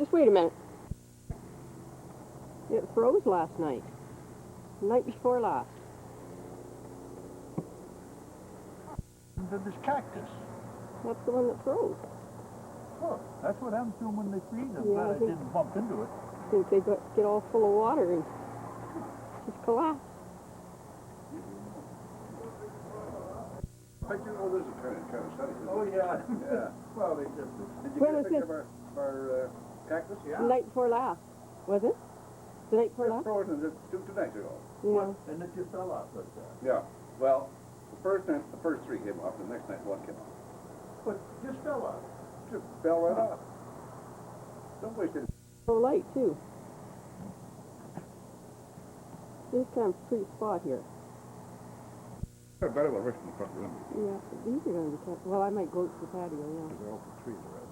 Just wait a minute. It froze last night. The night before last. This cactus. That's the one that froze. Oh, that's what happens to them when they freeze. I'm Yeah, glad I I think- didn't bump into it. I think they get all full of water and just collapse. Picture, oh, this is kind of study. Oh, yeah. Yeah. Well, they just... Did you When get a was picture this? of our cactus? The night before last. Was it? The night before It's last? frozen two nights ago. Yeah. And it just fell off like that. Yeah. Well, the first night, the first three came off. The next night, one came off. But just fell off. Just fell right off. Don't waste it. So light too. This kind of pretty spot here. A better one right in the front room. Yeah, these are going to be kept. Well, I might go to the patio, yeah. They're all the trees around.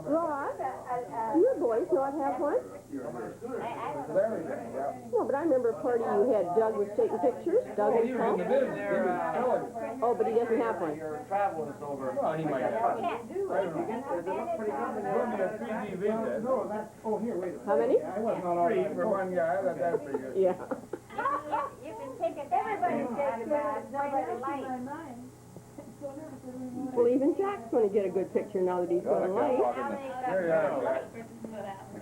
Ron, your boys not have one? No, but I remember a party you had. Doug was taking pictures. Doug and Paul. Oh, but he doesn't have one. You're traveling us over. Well, he might have. I don't know. Oh, here, wait a minute. How many? I wasn't on all Three that. for one guy, that's pretty good. Yeah. You can take it. Everybody takes it. Nobody likes. Well, even Jack's going to get a good picture now that he's got a light. I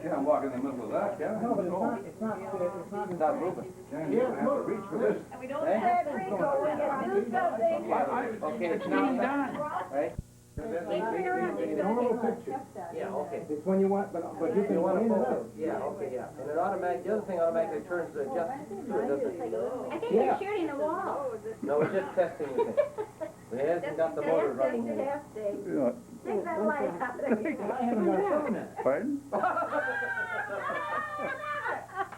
can't walk in the middle of that, can I? No, but it's not moving. Yeah, I have to reach for this. We don't have Rico. We can do something. Okay, it's now done. Right? Normal picture. Yeah, okay. It's when you want, but you can You want to clean it focus. up. Yeah, okay, yeah. And it automatically, the other thing automatically turns to just, doesn't it? I think you're shooting the wall. No, it's just testing the thing. It hasn't got the motor running. Yeah. Take that light out of here. I haven't got a phone yet. Pardon?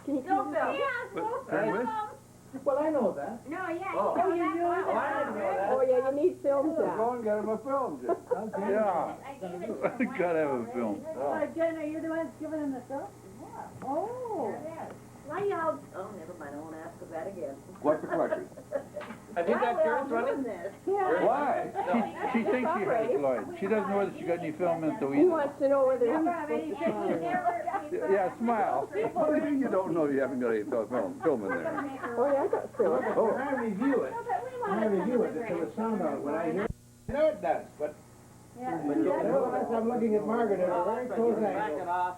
Can you Don't keep film. Turn this? Well, I know that. No, yeah. Oh. Oh, you do Oh, I didn't know that. Oh, yeah, you need film, Jack. Go and get him a film, Jim. Okay. Yeah. Gotta have a film. Jen, are you the one giving him the stuff? Yeah. Oh. Why y'all? Oh, never mind. I won't ask her that again. What's the question? I think that Karen's running. Yeah. Why? She thinks she has light. She doesn't know whether she got any film in, so He wants to know whether he's Never have any supposed to pictures. Yeah, smile. You don't know you haven't got any film in there. Oh, yeah, I got film. Oh. When I review it, there's a sound on it. When I hear it, I know it does, but nevertheless, I'm looking at Margaret at a very close Back it angle. off.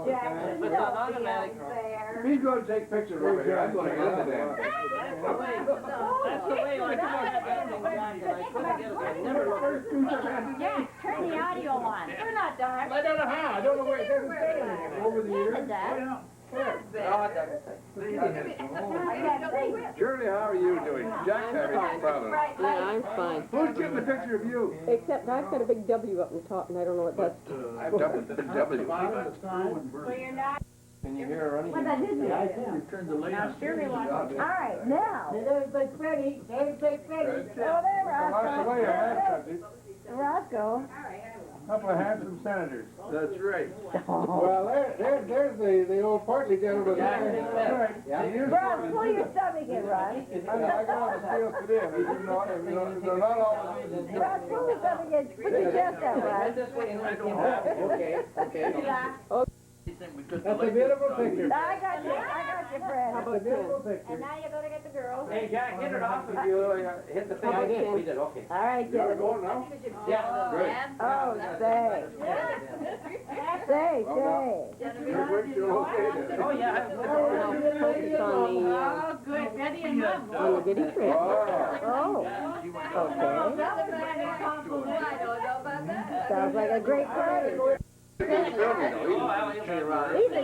Jack, If you it's on don't be automatic. unfair. He's going to take pictures over here. I'm going to get into them. That's the way, like, I couldn't get it. I never looked. Jack, turn the audio on. We're not dark. I don't know how. I don't know where it doesn't say anything over the years. It does. Oh, it doesn't say. Shirley, how are you doing? Jack's having a problem. Yeah, I'm fine. Who's getting a picture of you? Except I've got a big W up in the top, and I don't know what that's. I'm W. Well, you're not. Can you hear her running? Well, that is it. I can. Turn the light Now, on. Shirley wants. All right, now. There's Big Freddie. There's Big Freddie. Oh, there, Lots of way in that country. Roscoe. Couple of handsome senators. That's right. Well, there's the old portly gentleman there. Yeah. Russ, pull your stomach in, Russ. I got all the seals today. They're not all. Russ, pull your stomach in. Put your chest out, Russ. This way and I don't have it. Okay, okay. That's a beautiful picture. I got you, friend. That's a beautiful picture. And now you're gonna get the girls. Hey, Jack, get it off if you hit the thing. I did. We did, okay. All right, get it. Going now? Yeah. Good. Oh, say. Say. Oh, yeah. Focus on the, good. Betty and Mom. on the goodie trip. Oh, okay. Sounds like a great party. He's in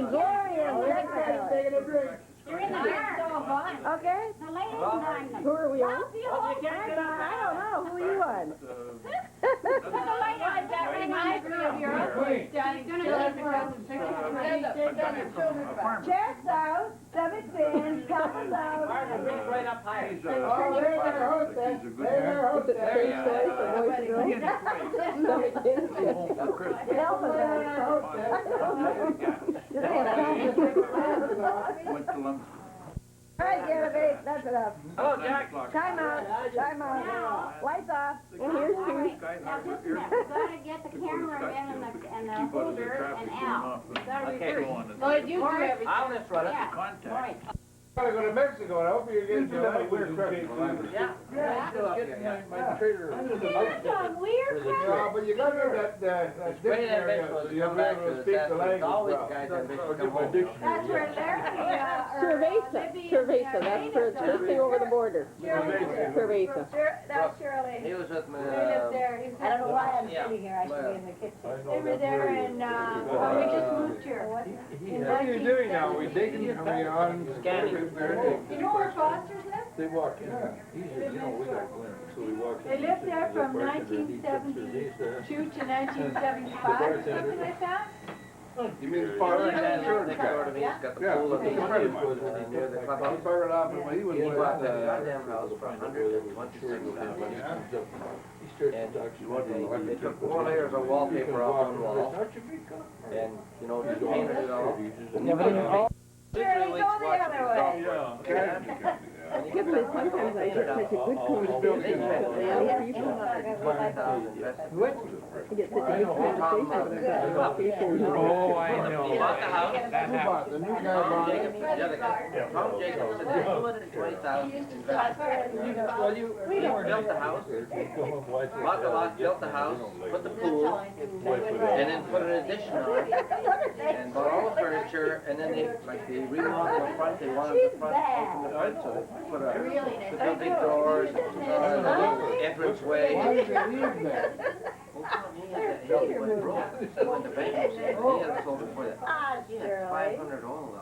glorious decorations. You're in the dark. Okay. The ladies night. Who are we on? I don't know. Who are you on? The light on that reminds me of your uncle. He's gonna be for us. haven't done it from a farmer. Chest out, stomach in, pelvis out. Margaret, reach right up high. He's Oh, there's our hostess. He's a good There's man. our Is it the hostess. same story for boys and girls? Stomach in, chest. Pelvis out. Went to London. All right, Genevieve, that's enough. Hello, Jack. Time out, time out. Lights off. And here's two. Now, just a minute, we gotta get the cameraman and the holder and Al. Okay. Lloyd, you do everything. I'll just run it. Yeah, Contact. right. I'm gonna go to Mexico, and I hope you get to that Weird weird Christmas. Yeah. My trailer. That's some weird crap. Yeah, but you gotta know that dictionary, Eventually, you have to be able to speak the language Always well. guys have I'll come get my home. dictionary. That's where Larry, Cerveza, cerveza, that's for anything over the border. Cerveza. That's Shirley. He was with me, They lived there. I don't know why I'm Yeah. sitting here, I should be in the kitchen. They were there in, when we just moved here. What are you doing now? We digging, are we on? Scanning. You know where Foster's lived? They walk in, you know, we got Glenn, so we walk in. They lived there from 1972 to 1975, something like that. You mean the farmer? Next door to me, he's got the Yeah. pool and He's a friend of mine. near the I clubhouse. started off with, he was He with, bought that goddamn house for 126,000. And they took 4 layers of wallpaper off one wall, and, you know, just painted it all. Shirley, go the other way. And you Good, get but sometimes I get such a good conversation about the young people. I get such a good conversation about people. Oh, I know. He bought the house. Who bought? The new guy Tom bought it? Jacobs, the other guy. Tom Jacobs said there's 220,000 invested. Well, you Built the house, bought the lot, built the house, put the pool, and then put an addition on it. And bought all the furniture, and then they, like, they remodeled the front, they wanted the front from the front, so put the big doors, entrance way. Why did they leave that? He went broke. He went to bankruptcy. He had sold it for that. He had 500 all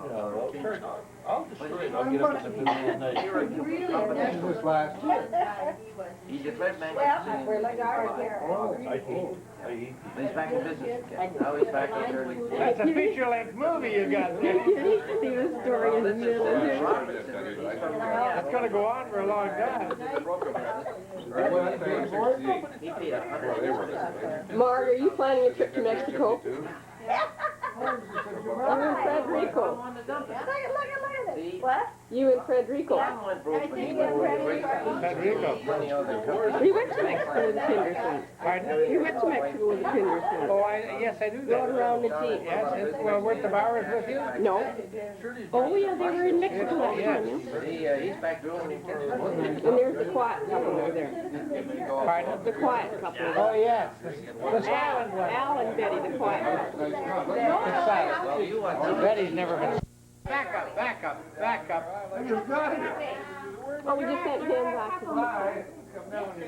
I'll destroy it, I'll get up in the middle of the night. This is this last year. He declared bankruptcy. We're like ours here. I eat. He's back in business again. Now he's back in Shirley. That's a feature-length movie you got there. You need to see the story in the middle of it. It's gonna go on for a long time. He paid $100. Marg, are you planning a trip to Mexico? You and Frederico. Look at this. See? What? You and Frederico. Sam went broke, but he went great. Frederico. Money on the company. We went to Mexico with the Kindersons. Pardon? We went to Mexico with the Kindersons. Oh, yes, I do Rode that. around the Jeep. Yes, well, weren't the Bowers with you? No. Oh, yeah, they were in Mexico that time, yeah. He's back doing it. And there's the quiet couple over there. Pardon? The quiet couple. Oh, yes, the silent one. Al and Betty, the quiet couple. The silent. Well, you want to. Betty's never been. Back up, back up, back up. You've got it. Oh, we just sent him back to the...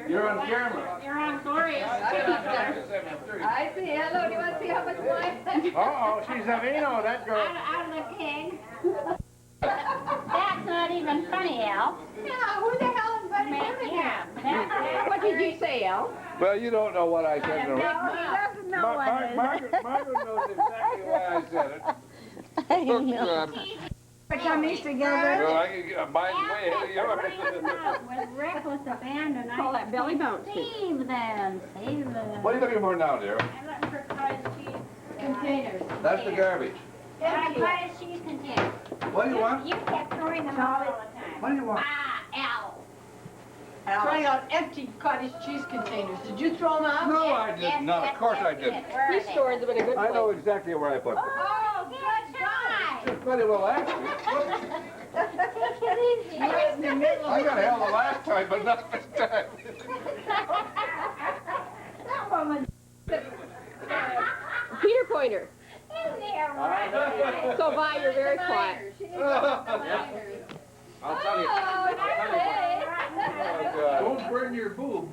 You're on camera. You're on glorious. I see. Hello, do you want to see how much wine? Uh-oh, she's a vino, that girl. Out of the king. That's not even funny, Al. Yeah, who the hell invited him in here? Yeah. What did you say, Al? Well, you don't know what I said. No, he doesn't know what it is. Margaret knows exactly why I said it. Put tummies together. Well, I can get mine's way ahead of yours. With reckless abandon. Call that belly bounce. Save them, save them. What are you looking for now, dear? I'm looking for cottage cheese Containers. That's the garbage. Cottage cheese containers. What do you want? You kept throwing them out all the time. What do you want? Al. Throwing out empty cottage cheese containers. Did you throw them out? No, I did not. Of course I didn't. Where He are they? stored them in a good I know place. exactly where I put them. Oh, good try. Just very well asked me. Take it easy. I got hell the last time, but not this time. That woman. Peter Pointer. In there, right? So, Vi, you're very quiet. I'll tell you. Don't burn your boob.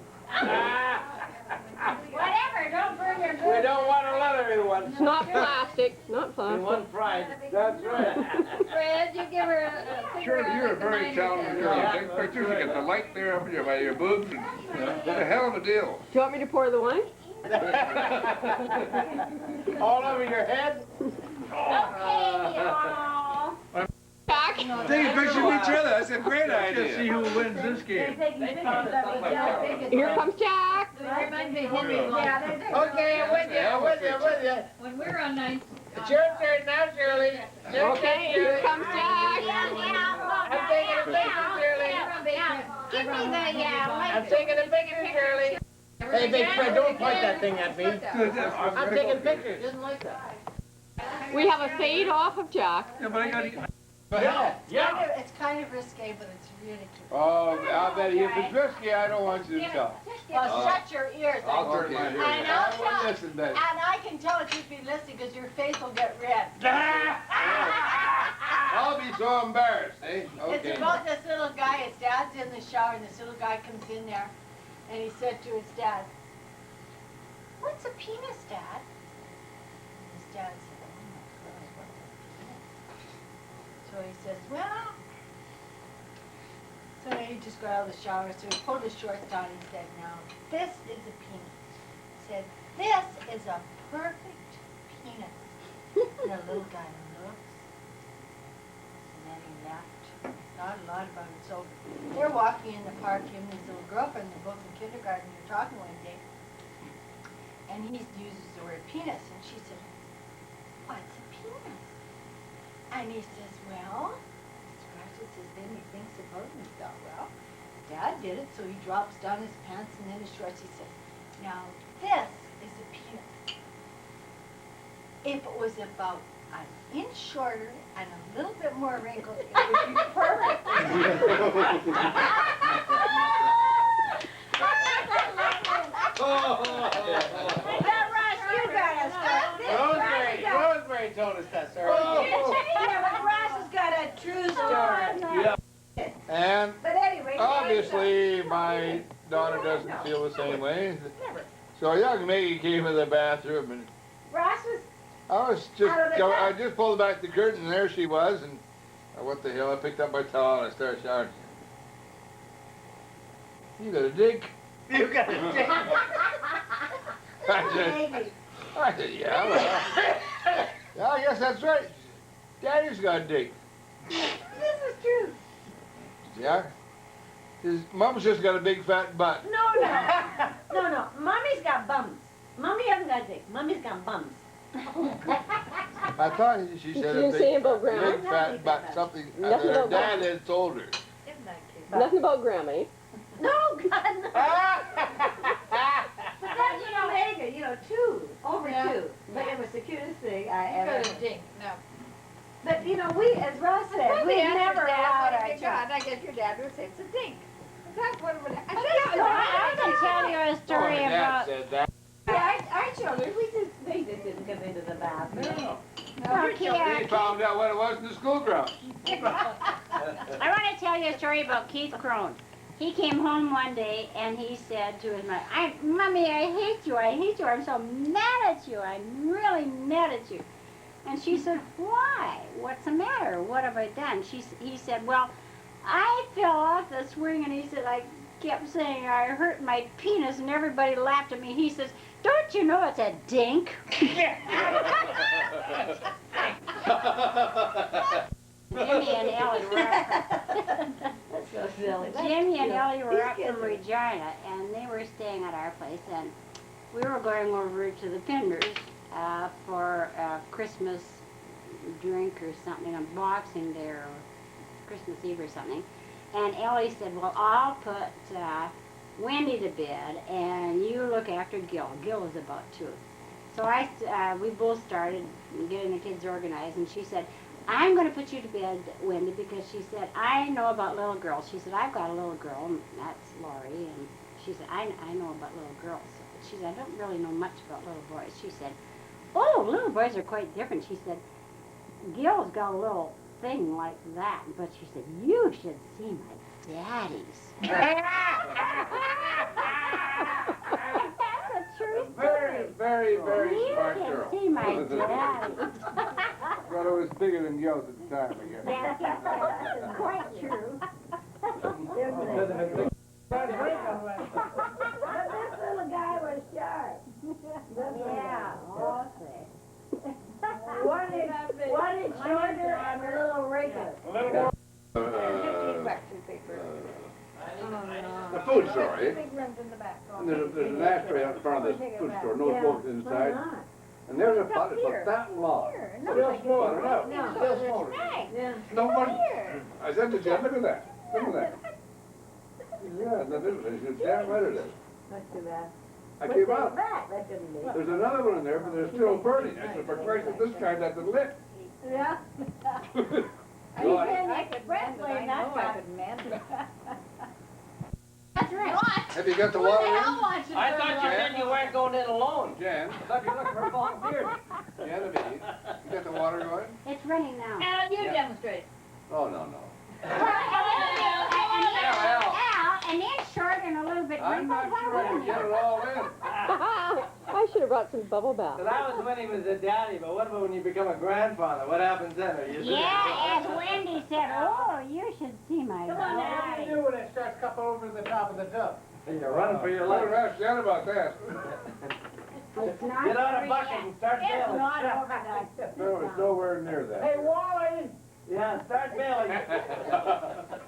Whatever, don't burn your We good. don't want a leathery one. It's not plastic, not plastic. One fried. That's right. Fred, you give her a Shirley, you're a very talented girl. Take pictures, you get the light there up by your boobs. It's a hell of a deal. Do you want me to pour the wine? All over your head? Okay, y'all. Take a picture of each other. That's a great Let's see idea. who wins this game. Here comes Jack. Okay, I'm with you. When we're on 9th. It's your turn now, Shirley. Okay, here comes Jack. I'm taking a picture, Shirley. Give me the, I'm taking a picture, Shirley. Hey, big Fred, don't point that thing at me. I'm taking pictures. Didn't like that. We have a fade off of Jack. Yeah, but I got Yeah. It's kind of risque, but it's really cute. Oh, I bet if it's risky, I don't want you to tell. Well, shut your ears. I'll turn my ear. And I'll tell, Listen then. and I can tell if you've been listening because your face will get red. I'll be so embarrassed, eh? It's Okay. about this little guy. His dad's in the shower, and this little guy comes in there, and he said to his dad, "What's a penis, Dad?" And his dad said, "Oh my God, what's a penis?" So he says, "Well," so he just got out of the shower, so he pulled his shorts down and said, "Now, this is a penis." He said, "This is a perfect penis." And the little guy looks, and then he left. Not a lot about it. So they're walking in the park, him and his little girlfriend, they're both in kindergarten, they're talking one day. And he uses the word penis, and she said, "What's a penis?" And he says, "Well," scratches his head and he thinks about it and he thought, "Well, Dad did it," so he drops down his pants and then his shorts. He says, "Now this is a penis. If it was about an inch shorter and a little bit more wrinkled, it would be perfect." Rosemary told us that, sir. Yeah, but Ross has got a true story. And But anyway, obviously, my daughter doesn't feel the same way. So young Maggie came in the bathroom, and Ross was I just pulled back the curtain, and there she was, and what the hell? I picked up my towel and I started showering. You got a dick? You got a dick. I said, yeah, well, yeah, I guess that's right. Daddy's got a dick. This is true. Yeah? His mom's just got a big fat butt. No. Mommy's got bums. Mommy hasn't got dick. Mommy's got bums. I thought she said didn't say about Grandma. big fat butt, something Nothing her about dad had told her. Isn't that cute? Nothing about Grandma, eh? No, God, no. But that's, Omega, 2, over 2. But it was the cutest thing I ever. Dink, no. But, we, as Ross said, we never allowed our child. I guess your dad would say it's a dink. That's what it would I can tell you a story My dad about. said that. Our children, they just didn't come into the bathroom. He found out what it was in the school grounds. I want to tell you a story about Keith Crone. He came home one day and he said to his mother, "Mommy, I hate you. I'm so mad at you. I'm really mad at you." And she said, "Why? What's the matter? What have I done?" He said, "Well, I fell off the swing," and he said, "I kept saying I hurt my penis and everybody laughed at me." He says, "Don't you know it's a dink?" Jimmy and Ellie were up. That's so silly. Jimmy and Ellie were up from Regina, and they were staying at our place, and we were going over to the Penders for a Christmas drink or something on Boxing Day or Christmas Eve or something. And Ellie said, "Well, I'll put Wendy to bed, and you look after Gil. Gil is about 2. So we both started getting the kids organized, and she said, "I'm going to put you to bed, Wendy," because she said, "I know about little girls." She said, "I've got a little girl, and that's Laurie." And she said, I know about little girls." She said, "I don't really know much about little boys." She said, "Oh, little boys are quite different." She said, "Gil's got a little thing like that." But she said, "You should see my daddy's." That's a true story. Very You smart can girl. see my daddy. But it was bigger than Gil's at the time, I guess. That's quite true. But this little guy was sharp. Yeah, okay. One day, Georgia and a little regular. A little more. 15 bucks in paper. The food store, eh? Big ones in the back. And there's an ashtray out in front of this food store, no forks inside. And there's a pot that's about that long. Still smoking. No. Still smoking. Yeah. No one, I said to Jen, look at that, look at that. Yeah, that is, it's damn right it is. Not too bad. I came out, That didn't make. there's another one in there, but they're still burning. I said, for Christ, this guy doesn't lit. Yeah. No, You I- can't expressly not got. That's right. Have you got the water in? I thought you said you weren't going in alone. Jan, I thought you were looking for volunteers. Genevieve, you got the water going? It's running now. Al, you demonstrate. Oh, no, no. Al, an inch short and a little bit I'm not wrinkled. sure Why I can wouldn't get you? it all in. I should have brought some bubble bath. So that was when he was a daddy, but what about when you become a grandfather? What happens then? Are you Yeah, as Wendy said, oh, you should see my What do body. you do when it starts cupping over the top of the tub? And you're running for your I would life. ask Jan about that. It's not Get out a very bucket yet. and start It's bailing. not overnight. No, it's nowhere near that. Hey, Wally! Yeah, start bailing.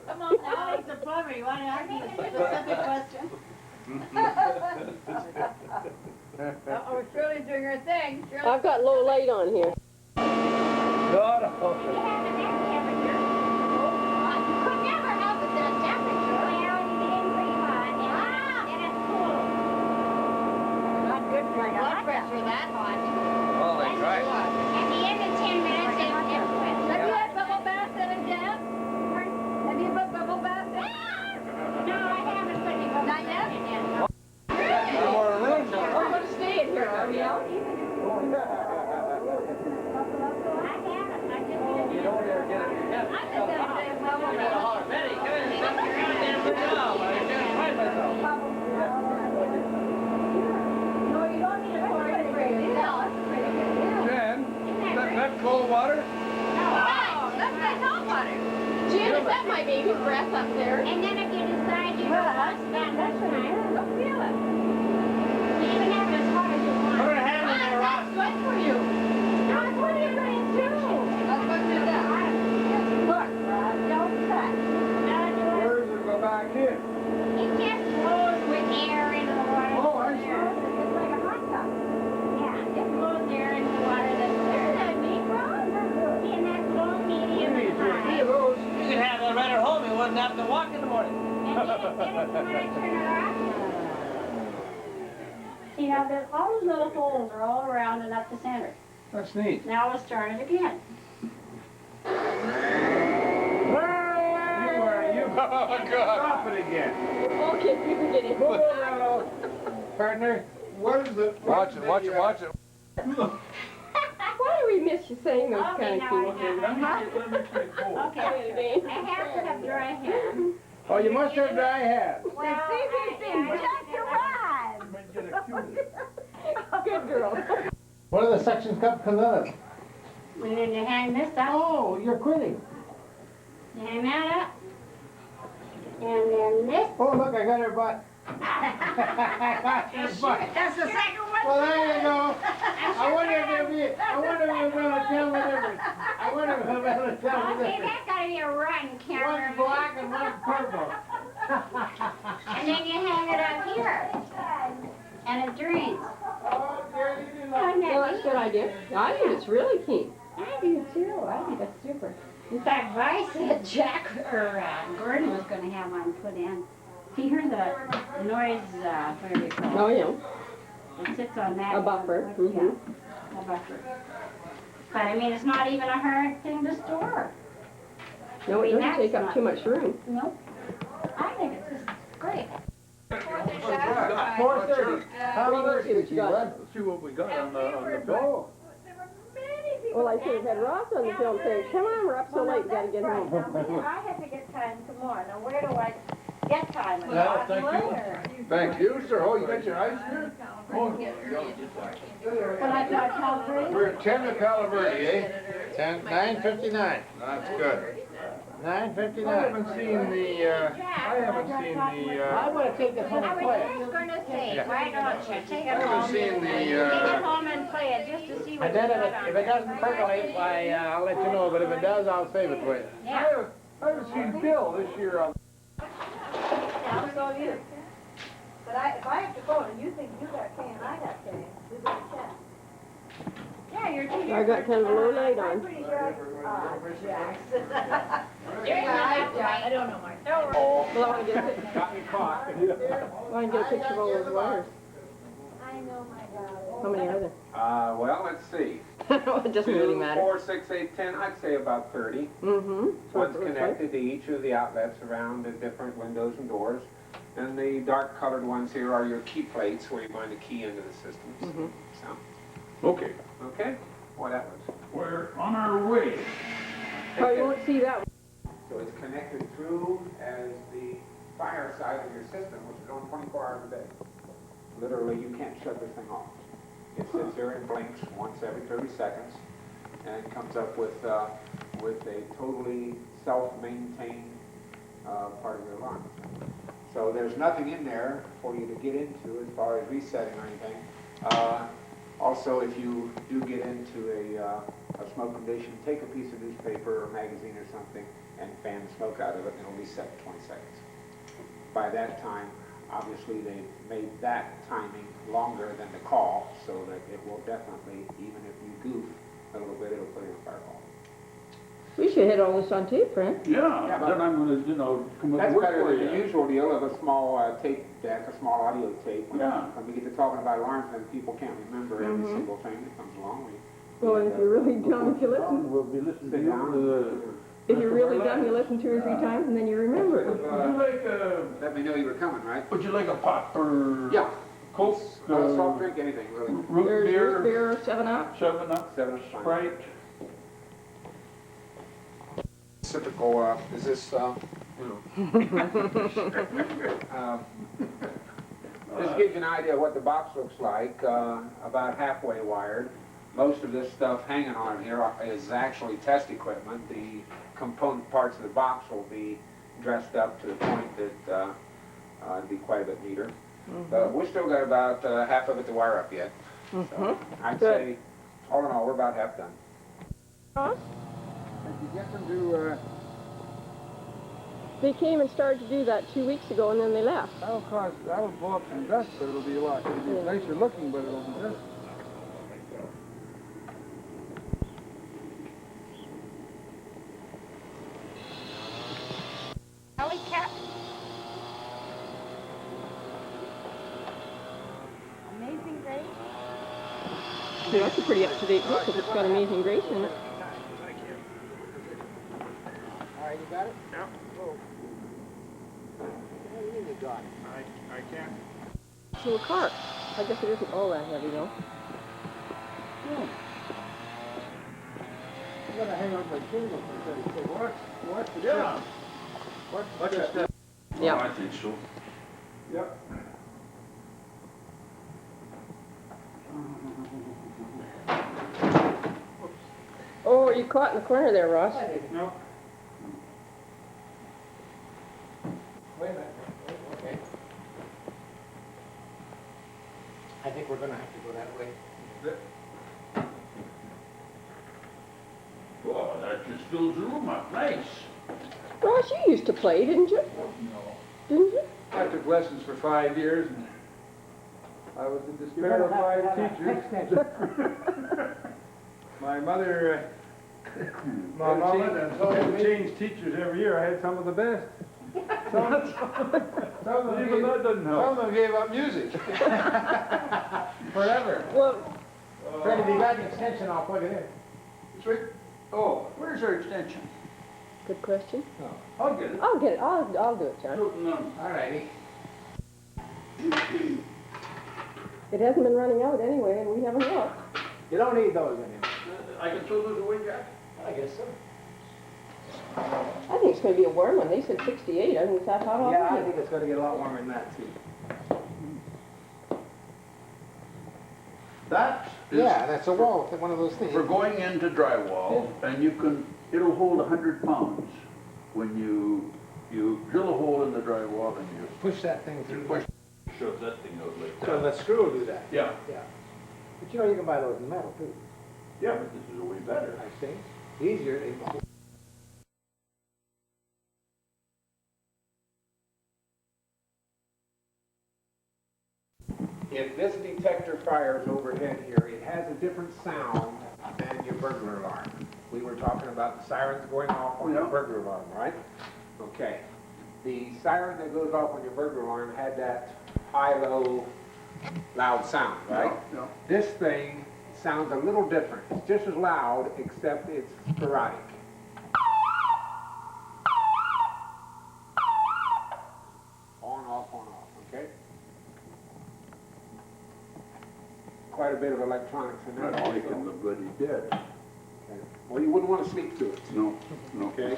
Come on, Alex, the plumber, you want to ask me a specific question? Uh-oh, Shirley's doing her thing. Shirley. I've got low light on here. No, no. You haven't had temperature. You could never have it that temperature. Well, you didn't pretty hot, and it's cool. Not good for your blood pressure that hot. Holy Christ. At the end of 10 minutes, it quits. Have you had bubble bath then again? Have you put bubble bath in? No, I haven't put any bubble Not yet? bath in yet. More room. I'm gonna stay in here, Ariel. I haven't. I just didn't. You don't dare get it. I just had to say bubble I'm gonna bath. holler, Betty, come in and sit your goddamn good job. I can't find myself. No, you don't need a pouring for yourself. Jan, that cold water? Oh, that's nice hot water. Jan, is that my baby breath up there? And then if you decide you don't want to spend much time, Don't feel it. you even have it as hot as you Put want. her hand in there, Ross. That's good for you. That's what you're going to do. That's what you do. Look, Rob, don't touch. Now do it. Where does it go back in? It just blows with air into the water. Oh, I see. It's like a hot tub. Yeah, it blows air into the water that's there. Isn't that neat, Ron? And that's low, medium, and high. You could have that right at home. You wouldn't have to walk in the morning. And then when I turn it off, see now there's all those little holes are all around and up the center. That's neat. Now we'll start it again. You oh, God. Stop it again. Okay, we can get it. Partner, what is the... Watch it, watch it, watch it. Why do we miss you saying those kind of things? Okay, I have to have dry hair. Oh, you must have dry hair. Well, I Good girl. What are the sections cup consist of? we need to hang this up. Oh, you're quitting. Hang that up. And then this. Oh, look, I got her butt. I got your butt. That's the second one. Well, there you go. I wonder if you'll be, I wonder if you'll be able to tell the difference. I wonder if you'll be able to tell the Okay, difference. that's gotta be a rotten camera. One's black and one's purple. And then you hang it up here. And it drains. Oh, dear, you do Oh, not. Well, that's a good idea. I think it's really keen. I do too. I think it's super. In fact, Vi said Jack or Gordon was going to have one put in. He heard the noise, whatever you call it. Oh, yeah. It sits on that. A buffer. Yeah, Mm-hmm. a buffer. But I mean, it's not even a hard thing to store. No, it I mean, doesn't take that's up too much room. Nope. I think it's just great. 4:30. How Let's see what you got. Let's see what we got on the bill. Oh. Well, I should have had Ross on the film saying, come on, we're up so late, we gotta get home. I have to get time tomorrow. Now, where do I get time? Yeah, thank you. Thank you, sir. Oh, you got your ice here? Well, I thought Calvary. We're at 10 to Palo Verde, eh? 9:59. That's good. 9:59. I haven't seen the, I'm gonna take this home and play it. I was gonna say, why don't you take I it haven't home? seen Take the, it home and play it just to see what And you then got on if it there. doesn't percolate, why, I'll let you know, but if it does, I'll save it for you. Yeah. I haven't seen Bill this year on. Now, so you. But if I have to go and you think you got K and I got K, we better check. Yeah, you're too. I got kind of a low light I'm on. pretty sure I don't know, Mark. Don't worry. Well, I want to get a picture. Got me caught. I want to get a picture of all those wires. I know, my God. How many are there? Well, let's see. It doesn't really 2, matter. 4, 6, 8, 10, I'd say about 30. Mm-hmm. What's connected to each of the outlets around the different windows and doors. And the dark colored ones here are your key plates where you're going to key into the systems. Mm-hmm. So, Okay, okay, what else? we're on our way. Probably won't see that one. So it's connected through as the fire side of your system, which is on 24 hours a day. Literally, you can't shut this thing off. It sits there and blinks once every 30 seconds, and it comes up with a totally self-maintained part of your alarm. So there's nothing in there for you to get into as far as resetting or anything. Also, if you do get into a smoke condition, take a piece of newspaper or magazine or something and fan the smoke out of it, and it'll reset in 20 seconds. By that time, obviously they made that timing longer than the call, so that it will definitely, even if you goof a little bit, it'll put in a fireball. We should hit all this on tape, Fran. Yeah, then I'm gonna, come up That's with work better for than the you. usual deal of a small tape deck, a small audio tape. Yeah. When we get to talking about alarms, then people can't remember every single thing that comes along. Well, and if you're really dumb, if you listen, We'll be listening to Sit you down. for the. if you're really dumb, you listen 2 or 3 times and then you remember it. Would you like a, Let me know you were coming, right? would you like a pop or? Yeah. Coke? Soft drink, anything, really. Root There's root beer? beer, 7-Up. 7-Up? 7 is fine. Sprite? Typical, is this, this gives you an idea of what the box looks like, about halfway wired. Most of this stuff hanging on here is actually test equipment. The component parts of the box will be dressed up to the point that it'll be quite a bit neater. But we've still got about half of it to wire up yet. So I'd Good. say, all in all, we're about half done. Did you get them to, They came and started to do that 2 weeks ago and then they left. that'll blow up some dust, but it'll be nicer looking, but it'll be dust. Alley cat. Amazing Grace. See, that's a pretty up-to-date book because it's got Amazing Grace in it. All right, you got it? Yeah. What do you mean you got it? I can't. So a car. I guess it isn't all that heavy though. I'm gonna hang up my cable for 30 seconds. What's the Yeah. What's the step? Yeah. I think so. Yep. Oh, you caught in the corner there, Ross. No. Wait a minute. Okay. I think we're gonna have to go that way. Well, that just fills the room up, nice. Ross, you used to play, didn't you? No. Didn't you? I took lessons for 5 years and I was the despair of my teachers. My mother had to change teachers every year. I had some of the best. Some of Even that doesn't help. Some of them gave up music. Forever. Well, Fred, if you got the extension, I'll plug it in. Sweet. Oh, where's our extension? good question. I'll get it. I'll get it. I'll do it, John. Shooting them. All righty. It hasn't been running out anyway, and we haven't looked. You don't need those anymore. I can throw those away, Jack? I guess so. I think it's going to be a warm one. They said 68. I think it's that hot Yeah, I already. think it's gonna get a lot warmer than that too. That Yeah, that's a wall, one of those things. For going into drywall, and it'll hold 100 pounds. When you drill a hole in the drywall and you Push that thing through. push, shows that thing out like that. So the screw will do that. Yeah. Yeah. But you know, you can buy those in metal too. Yeah, but this is way better. I see. Easier. If this detector fires overhead here, it has a different sound than your burglar alarm. We were talking about the sirens going off on your burglar alarm, right? Okay. The siren that goes off on your burglar alarm had that high-low, loud sound, right? Yeah. This thing sounds a little different. It's just as loud, except it's sporadic. On, off, okay? Quite a bit of electronics in there. Not making the bloody dead. Okay. Well, you wouldn't want to sleep through it. No, no. Okay?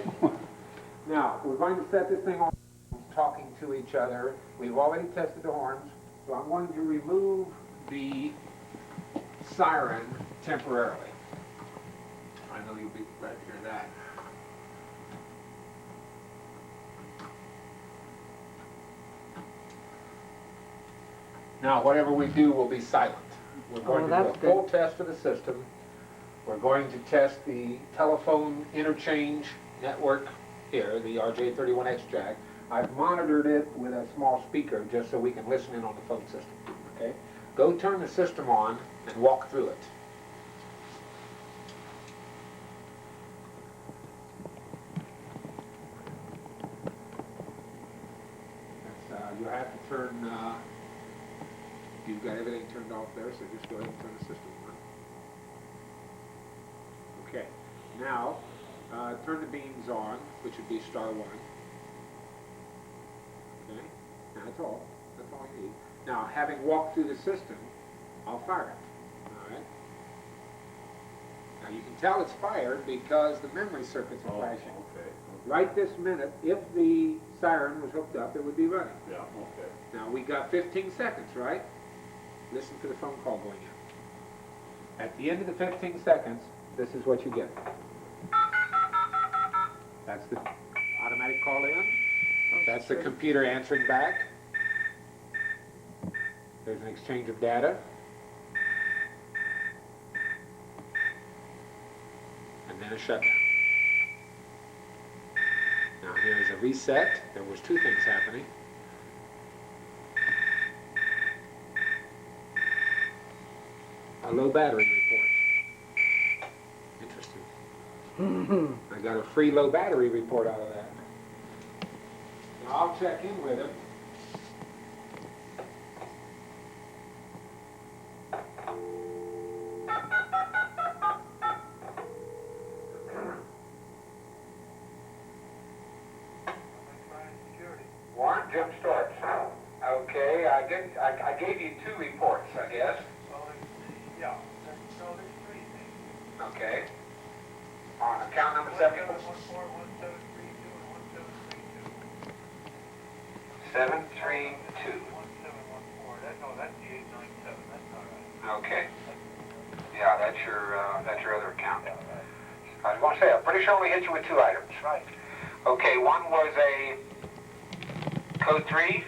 Now, we're going to set this thing on, talking to each other. We've already tested the horns, so I'm going to remove the siren temporarily. I know you'll be glad to hear that. Now, whatever we do will be silent. We're going to do a full test of the system. We're going to test the telephone interchange network here, the RJ31X jack. I've monitored it with a small speaker just so we can listen in on the phone system, okay? Go turn the system on and walk through it. You have to turn, you've got everything turned off there, so just go ahead and turn the system on. Okay, now, turn the beams on, which would be *1. Okay, now that's all you need. Now, having walked through the system, I'll fire it, all right? Now, you can tell it's fired because the memory circuits are flashing. Okay. Right this minute, if the siren was hooked up, it would be running. Yeah, okay. Now, we got 15 seconds, right? Listen to the phone call going in. At the end of the 15 seconds, this is what you get. That's the automatic call in. That's the computer answering back. There's an exchange of data. And then a shutdown. Now here's a reset. There was two things happening. A low battery report. Interesting. I got a free low battery report out of that. Now I'll check in with him. Warren, Jim Stort. Okay, I gave you two reports, I guess. Yeah, so there's three things. Okay. On account number 7. 732. 1714, no, that's the 897, that's not right. Okay. Yeah, that's your other account. I was going to say, I'm pretty sure we hit you with two items. Right. Okay, one was a code 3,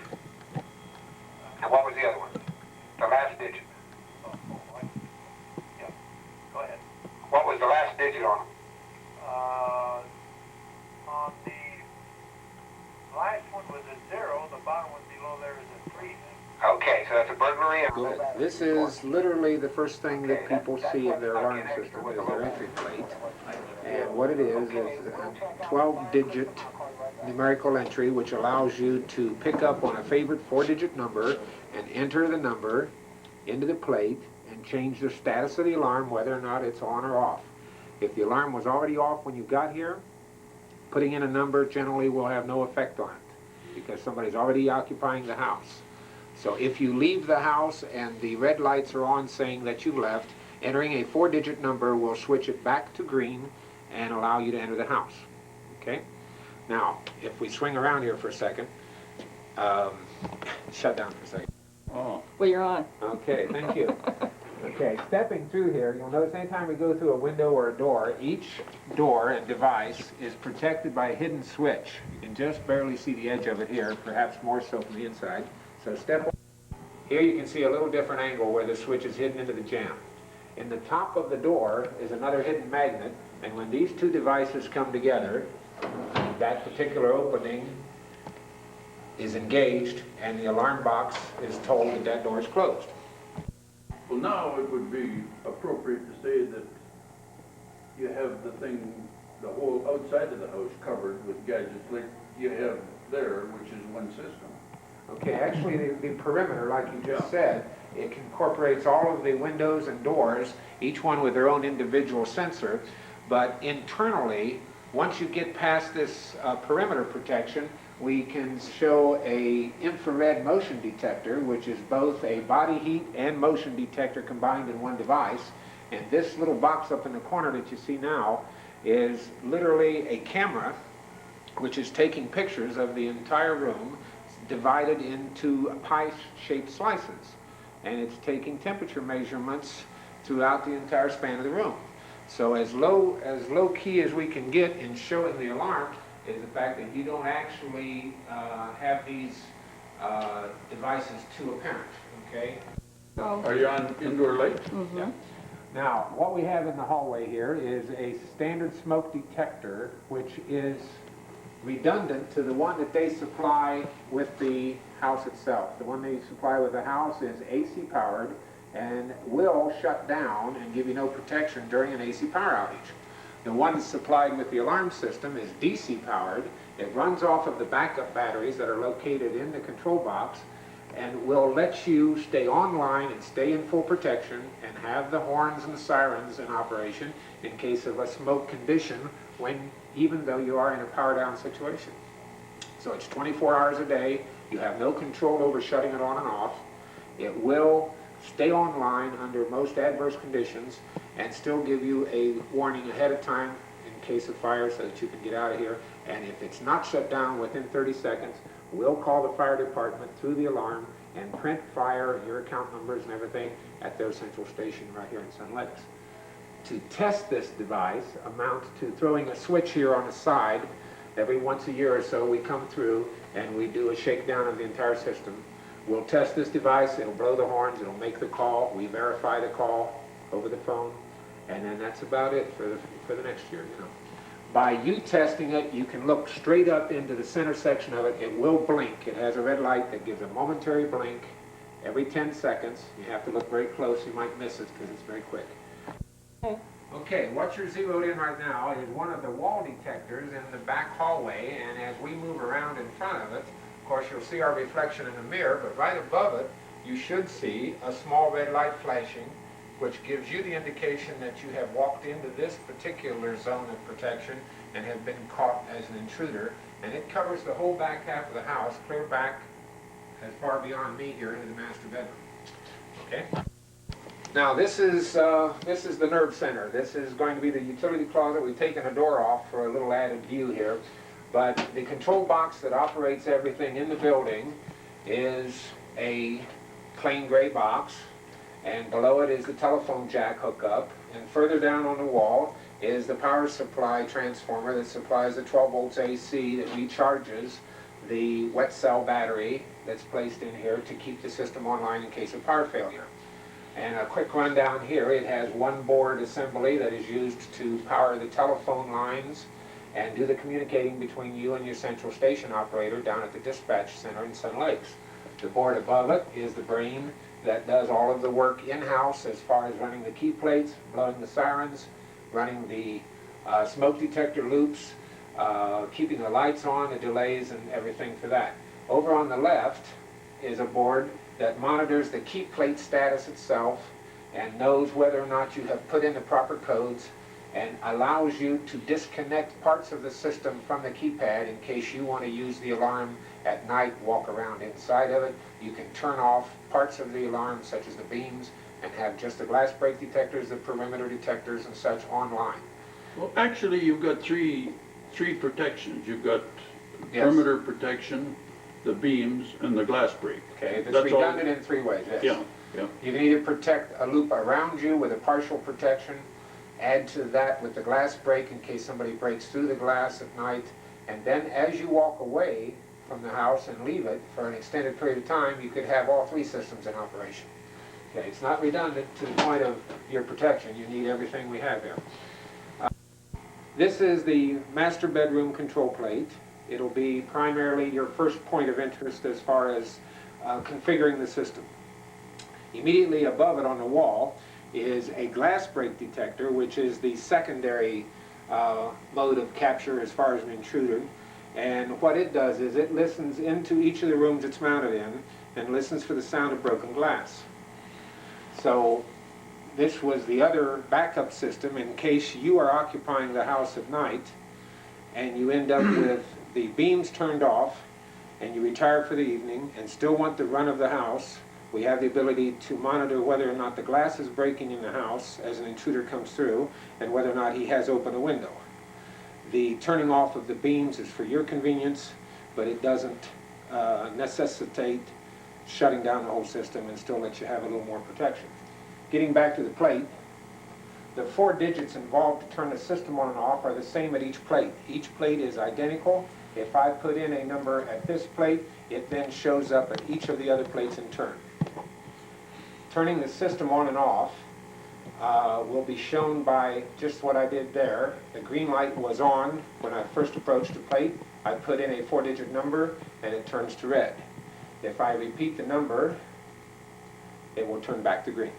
and what was the other one? The last digit. Yeah, go ahead. What was the last digit on them? On the last one was a 0, the bottom one below there is a 3. Okay, so that's a burglary. Good. This is literally the first thing that people see in their alarm system is their entry plate. And what it is a 12-digit numerical entry which allows you to pick up on a favorite 4-digit number and enter the number into the plate and change the status of the alarm, whether or not it's on or off. If the alarm was already off when you got here, putting in a number generally will have no effect on it because somebody's already occupying the house. So if you leave the house and the red lights are on saying that you left, entering a 4-digit number will switch it back to green and allow you to enter the house. Okay? Now, if we swing around here for a second, shut down for a second. Oh. Well, you're on. Okay, thank you. Okay, stepping through here, you'll notice anytime we go through a window or a door, each door and device is protected by a hidden switch. You can just barely see the edge of it here, perhaps more so from the inside. So step on. Here you can see a little different angle where the switch is hidden into the jamb. In the top of the door is another hidden magnet, and when these two devices come together, that particular opening is engaged and the alarm box is told that that door is closed. Well, now it would be appropriate to say that you have the thing, the whole outside of the house covered with gadgets like you have there, which is one system. Okay, actually the perimeter, like you just said, it incorporates all of the windows and doors, each one with their own individual sensor, but internally, once you get past this perimeter protection, we can show a infrared motion detector, which is both a body heat and motion detector combined in one device. And this little box up in the corner that you see now is literally a camera which is taking pictures of the entire room divided into pie-shaped slices. And it's taking temperature measurements throughout the entire span of the room. So as low key as we can get in showing the alarm is the fact that you don't actually have these devices too apparent, okay? Are you on indoor lights? Mm-hmm. Yeah. Now, what we have in the hallway here is a standard smoke detector, which is redundant to the one that they supply with the house itself. The one they supply with the house is AC powered and will shut down and give you no protection during an AC power outage. The one supplied with the alarm system is DC powered. It runs off of the backup batteries that are located in the control box and will let you stay online and stay in full protection and have the horns and the sirens in operation in case of a smoke condition even though you are in a power down situation. So it's 24 hours a day. You have no control over shutting it on and off. It will stay online under most adverse conditions and still give you a warning ahead of time in case of fire so that you can get out of here. And if it's not shut down within 30 seconds, we'll call the fire department through the alarm and print fire, your account numbers and everything at their central station right here in Sun Lakes. To test this device amounts to throwing a switch here on the side. Every once a year or so we come through and we do a shakedown of the entire system. We'll test this device, it'll blow the horns, it'll make the call, we verify the call over the phone, and then that's about it for the next year, you know. By you testing it, you can look straight up into the center section of it. It will blink. It has a red light that gives a momentary blink every 10 seconds. You have to look very close, you might miss it because it's very quick. Okay, what you're zeroed in right now is one of the wall detectors in the back hallway, and as we move around in front of it, of course you'll see our reflection in the mirror, but right above it you should see a small red light flashing, which gives you the indication that you have walked into this particular zone of protection and have been caught as an intruder, and it covers the whole back half of the house, clear back as far beyond me here into the master bedroom. Okay? Now this is the nerve center. This is going to be the utility closet. We've taken a door off for a little added view here. But the control box that operates everything in the building is a plain gray box. And below it is the telephone jack hookup. And further down on the wall is the power supply transformer that supplies the 12 volts AC that recharges the wet cell battery that's placed in here to keep the system online in case of power failure. And a quick rundown here, it has one board assembly that is used to power the telephone lines and do the communicating between you and your central station operator down at the dispatch center in Sun Lakes. The board above it is the brain that does all of the work in-house as far as running the key plates, blowing the sirens, running the smoke detector loops, keeping the lights on, the delays, and everything for that. Over on the left is a board that monitors the key plate status itself and knows whether or not you have put in the proper codes and allows you to disconnect parts of the system from the keypad in case you want to use the alarm at night, walk around inside of it. You can turn off parts of the alarm such as the beams and have just the glass break detectors, the perimeter detectors and such online. Well, actually you've got three protections. You've got Yes. perimeter protection, the beams, and the glass break. Okay, it's That's redundant in three ways, yes. Yeah. Yep. You can either protect a loop around you with a partial protection, add to that with the glass break in case somebody breaks through the glass at night, and then as you walk away from the house and leave it for an extended period of time, you could have all 3 systems in operation. Okay, it's not redundant to the point of your protection. You need everything we have here. This is the master bedroom control plate. It'll be primarily your first point of interest as far as configuring the system. Immediately above it on the wall is a glass break detector, which is the secondary mode of capture as far as an intruder. And what it does is it listens into each of the rooms it's mounted in and listens for the sound of broken glass. So this was the other backup system in case you are occupying the house at night and you end up with the beams turned off and you retire for the evening and still want the run of the house. We have the ability to monitor whether or not the glass is breaking in the house as an intruder comes through and whether or not he has opened a window. The turning off of the beams is for your convenience, but it doesn't necessitate shutting down the whole system and still lets you have a little more protection. Getting back to the plate, the 4 digits involved to turn the system on and off are the same at each plate. Each plate is identical. If I put in a number at this plate, it then shows up at each of the other plates in turn. Turning the system on and off will be shown by just what I did there. The green light was on when I first approached the plate. I put in a 4-digit number and it turns to red. If I repeat the number, it will turn back to green.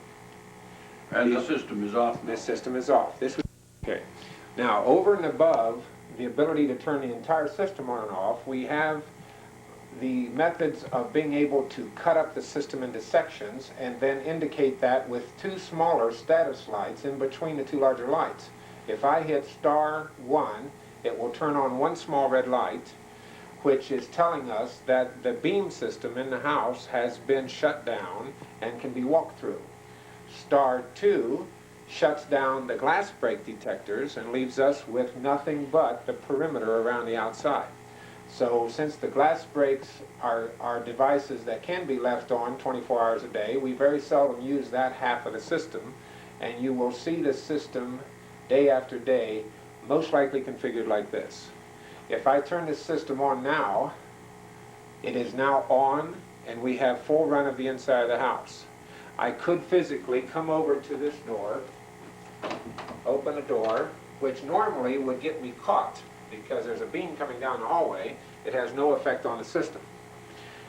And the system is off now. This system is off. This was okay. Now, over and above the ability to turn the entire system on and off, we have the methods of being able to cut up the system into sections and then indicate that with 2 smaller status lights in between the 2 larger lights. If I hit *1, it will turn on 1 small red light, which is telling us that the beam system in the house has been shut down and can be walked through. *2 shuts down the glass break detectors and leaves us with nothing but the perimeter around the outside. So since the glass breaks are devices that can be left on 24 hours a day, we very seldom use that half of the system, and you will see the system day after day most likely configured like this. If I turn this system on now, it is now on and we have full run of the inside of the house. I could physically come over to this door, open a door, which normally would get me caught because there's a beam coming down the hallway. It has no effect on the system.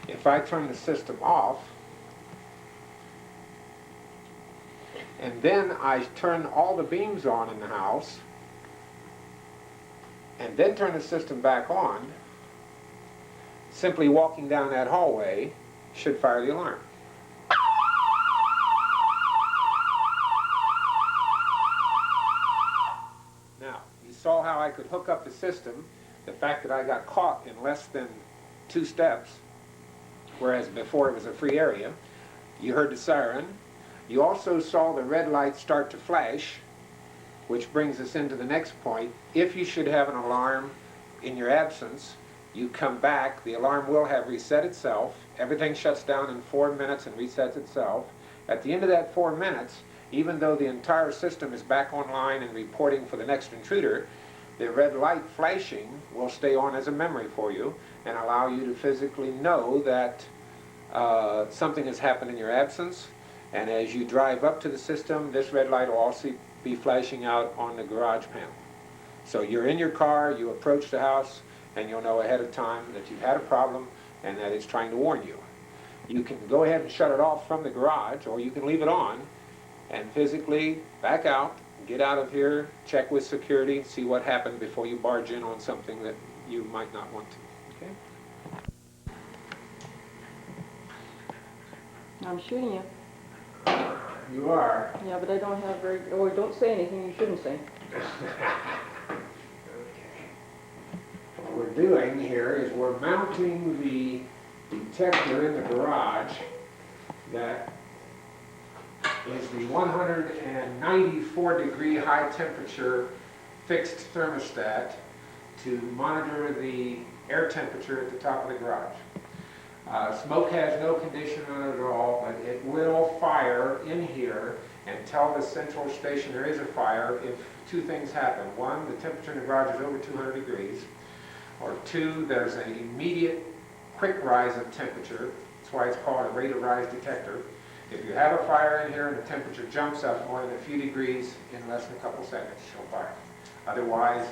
If I turn the system off, and then I turn all the beams on in the house, and then turn the system back on, simply walking down that hallway should fire the alarm. Now, you saw how I could hook up the system. The fact that I got caught in less than 2 steps, whereas before it was a free area. You heard the siren. You also saw the red light start to flash, which brings us into the next point. If you should have an alarm in your absence, you come back, the alarm will have reset itself. Everything shuts down in 4 minutes and resets itself. At the end of that 4 minutes, even though the entire system is back online and reporting for the next intruder, the red light flashing will stay on as a memory for you and allow you to physically know that something has happened in your absence. And as you drive up to the system, this red light will also be flashing out on the garage panel. So you're in your car, you approach the house, and you'll know ahead of time that you've had a problem and that it's trying to warn you. You can go ahead and shut it off from the garage, or you can leave it on and physically back out, get out of here, check with security, see what happened before you barge in on something that you might not want to. Okay? I'm shooting you. You are. Yeah, but I don't have very, or don't say anything you shouldn't say. What we're doing here is we're mounting the detector in the garage that is the 194 degree high temperature fixed thermostat to monitor the air temperature at the top of the garage. Smoke has no condition on it at all, but it will fire in here and tell the central station there is a fire if two things happen. One, the temperature in the garage is over 200 degrees, or two, there's an immediate quick rise of temperature. That's why it's called a rate of rise detector. If you have a fire in here and the temperature jumps up more than a few degrees in less than a couple seconds, she'll fire. Otherwise,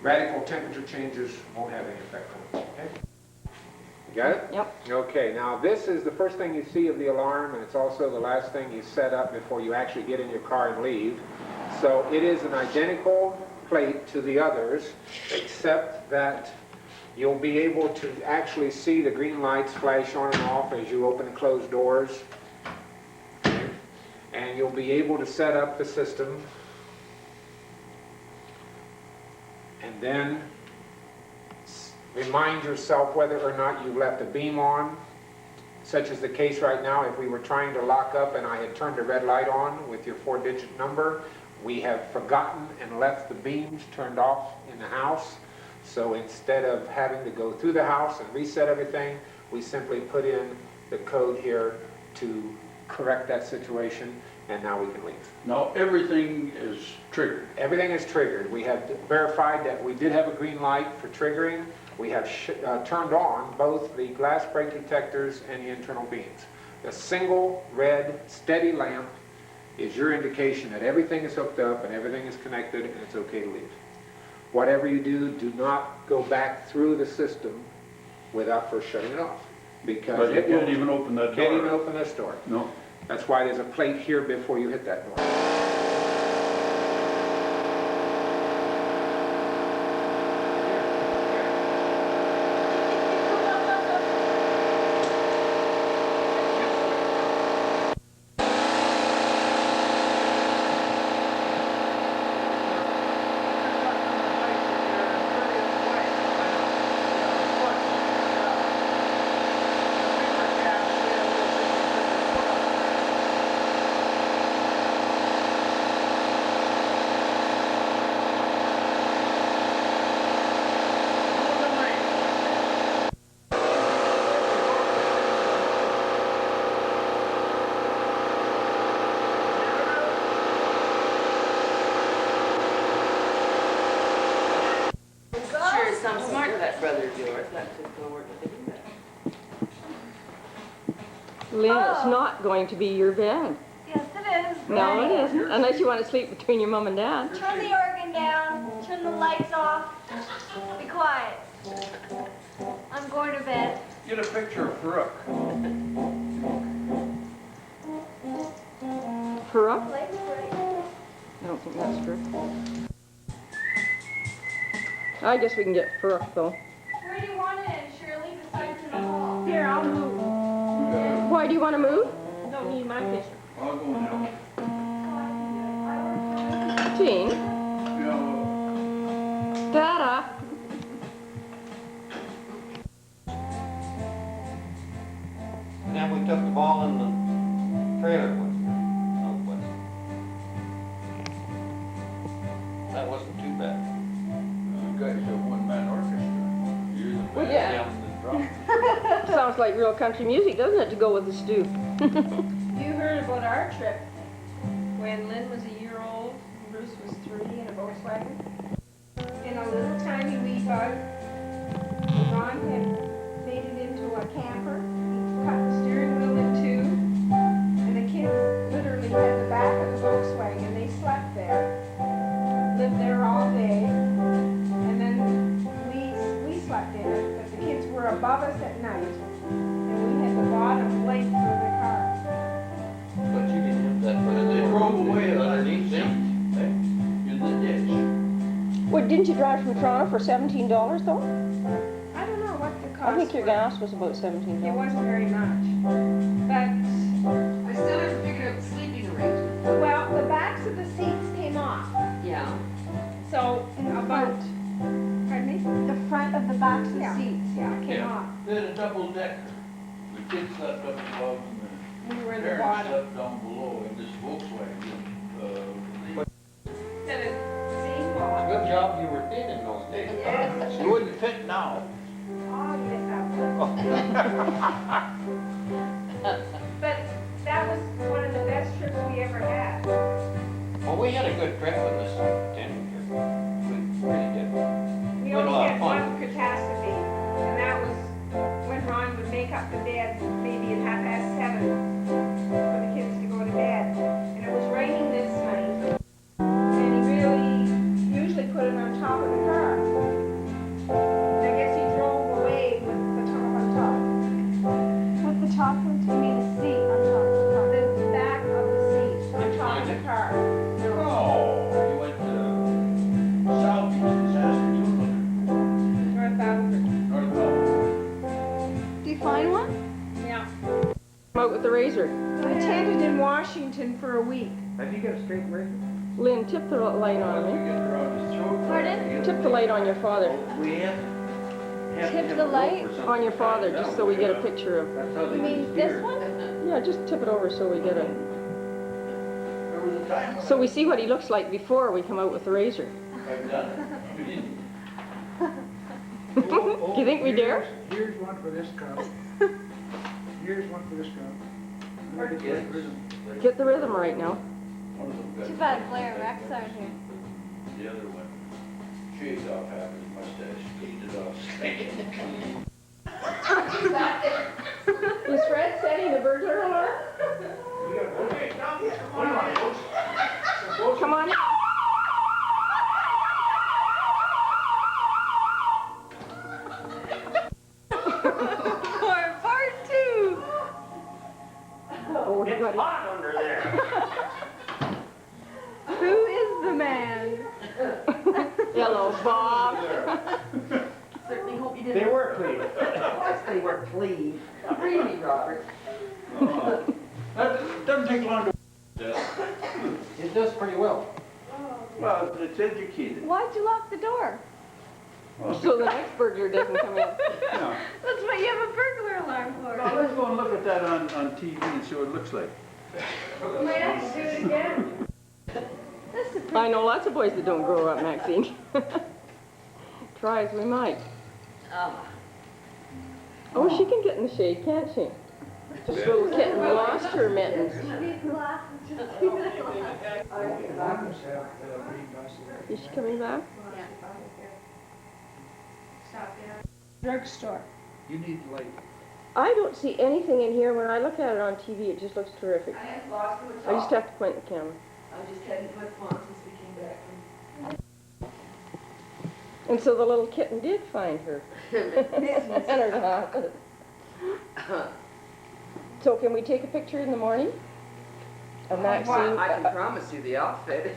radical temperature changes won't have any effect on it. Okay? Got it? Yep. Okay, now this is the first thing you see of the alarm, and it's also the last thing you set up before you actually get in your car and leave. So it is an identical plate to the others, except that you'll be able to actually see the green lights flash on and off as you open and close doors. Okay. And you'll be able to set up the system. And then remind yourself whether or not you left a beam on, such as the case right now. If we were trying to lock up and I had turned a red light on with your 4-digit number, we have forgotten and left the beams turned off in the house. So instead of having to go through the house and reset everything, we simply put in the code here to correct that situation, and now we can leave. Now, everything is triggered. Everything is triggered. We have verified that we did have a green light for triggering. We have turned on both the glass break detectors and the internal beams. The single red steady lamp is your indication that everything is hooked up and everything is connected and it's okay to leave. Whatever you do, do not go back through the system without first shutting it off. Because But you can't even open that door. Can't even open this door. No. That's why there's a plate here before you hit that door. Lynn, it's not going to be your bed. Yes, it is. No, it isn't. Unless you want to sleep between your mom and dad. Turn the organ down, turn the lights off, be quiet. I'm going to bed. Get a picture of Farouk. Farouk? I don't think that's true. I guess we can get Farouk, though. Where do you want it, Shirley, besides in the hall? Here, I'll move. Why do you want to move? Don't need my picture. I'll go now. Jean? Yeah, Dada? And then we took the ball in the trailer with That wasn't too bad. you guys have one-man orchestra. You're the Well, bass yeah. down the drum. Sounds like real country music, doesn't it, to go with the stew? You heard about our trip when Lynn was a year old, and Bruce was 3 in a Volkswagen. And a little tiny wee bug, Ron had made it into a camper. He cut the steering wheel in two, and the kids literally had the back of the Volkswagen. They slept there, lived there all day, and then we slept in it, but the kids were above us at night, and we had the bottom length of the car. But you didn't have that. And they drove away underneath them, in the ditch. Well, didn't you drive from Toronto for $17, though? I don't know what the cost I think your was. gas was about $17. It wasn't very much, but, I still haven't figured out the sleeping arrangement. well, the backs of the seats came off, Yeah. so about, pardon me? The front of the backs of the seats, yeah, came Yeah. off. They had a double decker. The kids slept up above and We were the in the parents bottom. slept down below in this Volkswagen. Instead of seeing well, Good job you were thin in those days. yes. You wouldn't fit now. Oh, yes, I would. But that was one of the best trips we ever had. Well, we had a good trip with this tenure here. We really did. We had a always lot of had fun. one catastrophe, and that was when Ron would make up the bed maybe at 7:30 for the kids to go to bed. And it was raining this time, and he really usually put it on top of the car. I guess he drove away with the top on top. With the top of, I mean the seat on top of the car. The back of the seat on top of the car. Oh, you went to South Beach this afternoon, North Alfred. North Alabama. Do you find one? Yeah. Come out with the razor. I attended in Washington for a week. Have you got a straight razor? Lynn, tip the light on me. Pardon? Tip the light on your father. We have Tip the light? On your father, just so we get a picture of. That's how they You mean this one? Yeah, just tip it over so we get a. There was a time when So we see what he looks like before we come out with the razor. I've done it. Do you think we dare? Here's one for this cup. Here's one for this cup. Get the rhythm right now. One of them got Too bad Blair and Rex aren't here. the other one shaved off half his mustache, cleaned it off. Is Fred setting the burglar alarm? Come on. Part two. Oh, we got Hot under there. Who is the man? Hello, Bob. Certainly hope you They didn't. were clean. Of course they were clean. Really, Robert. That doesn't take long to. It does pretty well. Well, it's educated. Why'd you lock the door? So the next burglar doesn't come in. Yeah. That's what you have a burglar alarm for. Now, let's go and look at that on TV and see what it looks like. We might have to do it again. I know lots of boys that don't grow up, Maxine. Try as we might. Oh, she can get in the shade, can't she? This little kitten lost her mittens. Is she coming back? Drugstore. You need light. I don't see anything in here. When I look at it on TV, it just looks terrific. I had lost them at I just all. have to point the camera. I was just heading to my farm since we came back from. And so the little kitten did find her. Business. And her glasses. So can we take a picture in the morning? Of Maxine? I can promise you the outfit.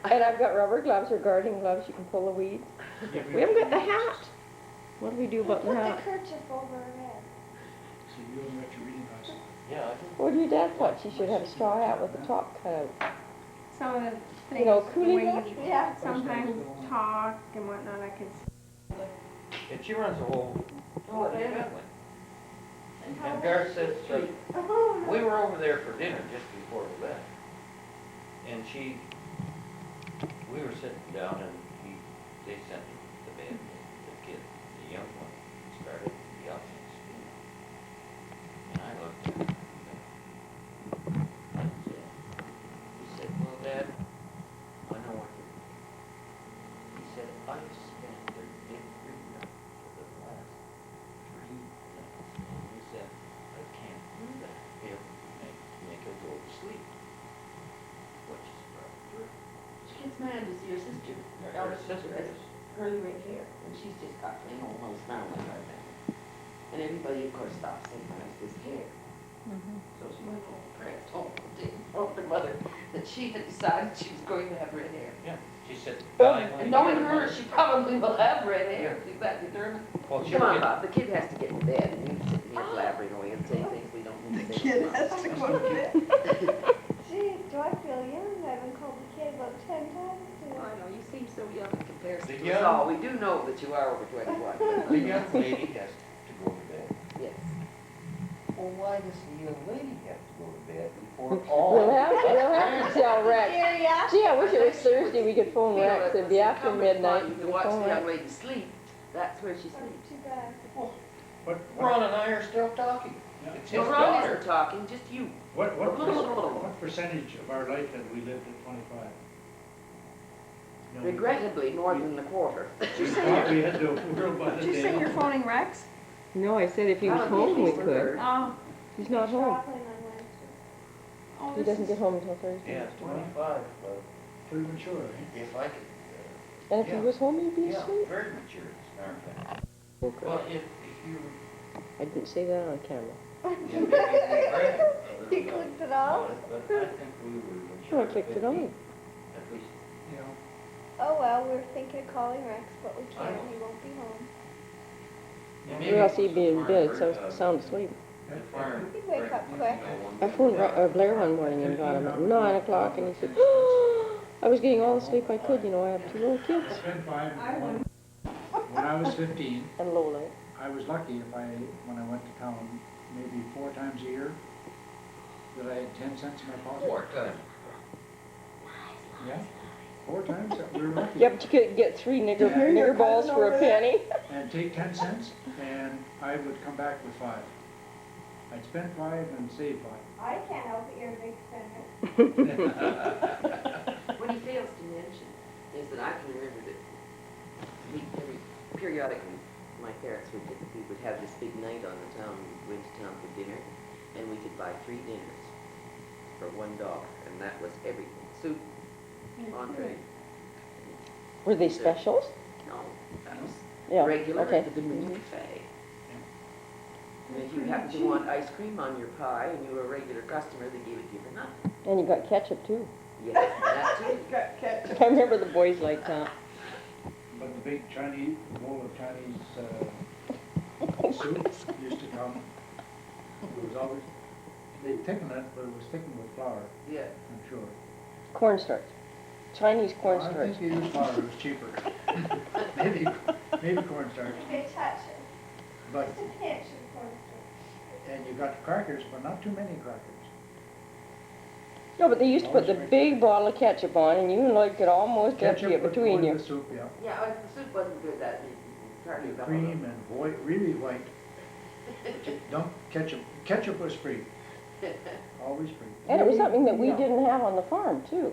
And I've got rubber gloves or gardening gloves. You can pull the weeds. We haven't got the hat. What do we do about the hat? kerchief over her head. So you haven't got your reading glasses. Yeah, What do your dad thought? She should have a straw hat with the top cut out. Some of the things, You know, the cooling way hat? you Yeah. sometimes talk and whatnot, I could. and she runs a whole family. And And Garth says, Oh, we were over there for dinner just before we left. And we were sitting down and they sent the man, the kid, the young one, started yelling. And I looked at him. He said, well, Dad, I know what you're doing. He said, I've spent every night for the last 3 nights. And he said, I can't do that every night to make her go to sleep. Which is probably true. She gets mad to see her sister. Her Her elder sister sister has is. curly red hair, and she's just got plain old nose now like right now. And everybody, of course, stops and buys this hair. So she went home, pressed home, told her mother that she had decided she was going to have red hair. Yeah, she said, And knowing her, she probably will have red hair. She's that determined. well, Come on, Bob, the kid has to get in bed, and you're sitting here blabbering away and saying things we don't need to say. to go to bed. Gee, do I feel young? I haven't called the kid about 10 times today. I know, you seem so young in comparison The to us young- all. We do know that you are over 21. The young lady has to go to bed. Yes. Well, why does the young lady have to go to bed before We'll all? have to tell Rex. Here, yeah? Gee, I wish it was Thursday. We could phone You know, Rex. It'd it's be after incumbent upon midnight. you We to could watch phone the young Rex. lady sleep That's where she sleeps. Too bad. Ron and I are still talking. It's his Well, Ron daughter. isn't talking, just you. What percentage of our life had we lived at 25? You know, Regrettably, more than the quarter. we thought we had the world by the Did you say tail. you're phoning Rex? No, I said if he was home, we could. Oh. He's not home. Traveling on Wednesday. Oh, He this doesn't is- get home until Thursday. Yeah, 25, Pretty mature, eh? if I could, And if he was home, he'd be yeah, asleep. very mature, as a matter of fact. Okay. Well, if you, I didn't say that on camera. you maybe regret a You little clicked it about off? it, but I think we were Oh, I mature clicked it 50, on. at least, you know. Oh, well, we're thinking of calling Rex, but we I can't, know. he won't be home. And Or maybe else it he'd was be the in bed, farm, so sound asleep. the farm, He'd wake up quick. I phoned Blair one morning and got him at 9 o'clock, and he said, I was getting all the sleep I could, you know, I have 2 little kids. Spent 5. When I was 15, And Lola. I was lucky if when I went to town, maybe 4 times a year, that I had 10 cents in my pocket. 4 times. Yeah, 4 times, we were lucky. Yeah, but you could get 3 nigger balls for a penny. And take 10 cents, and I would come back with 5. I'd spend 5 and save 5. I can't help it, you're a big spender. What he fails to mention is that I can remember that periodically, my parents we would have this big night on the town, we went to town for dinner, and we could buy 3 dinners for $1, and that was everything. Soup, entree. Were they specials? No, that was Yeah, regular okay. at the Dominion Buffet. And if you happened to want ice cream on your pie and you were a regular customer, they gave it to you for nothing. And you got ketchup too. Yes, that too. I remember the boys liked that. But the big Chinese, bowl of Chinese soup used to come. It was always, they thickened it, but it was thickened with flour, Yeah. I'm sure. Cornstarch. Chinese I cornstarch. think they used flour, it was cheaper. maybe cornstarch. They touch it. But, Just a pinch of cornstarch. and you got crackers, but not too many crackers. No, but they used to put the big bottle of ketchup on, and you like could almost empty it Ketchup between with you. the soup, yeah. Yeah, the soup wasn't good that partly The cream and white, really white. Don't, ketchup was free, always free. And it was something that we didn't have on the farm too.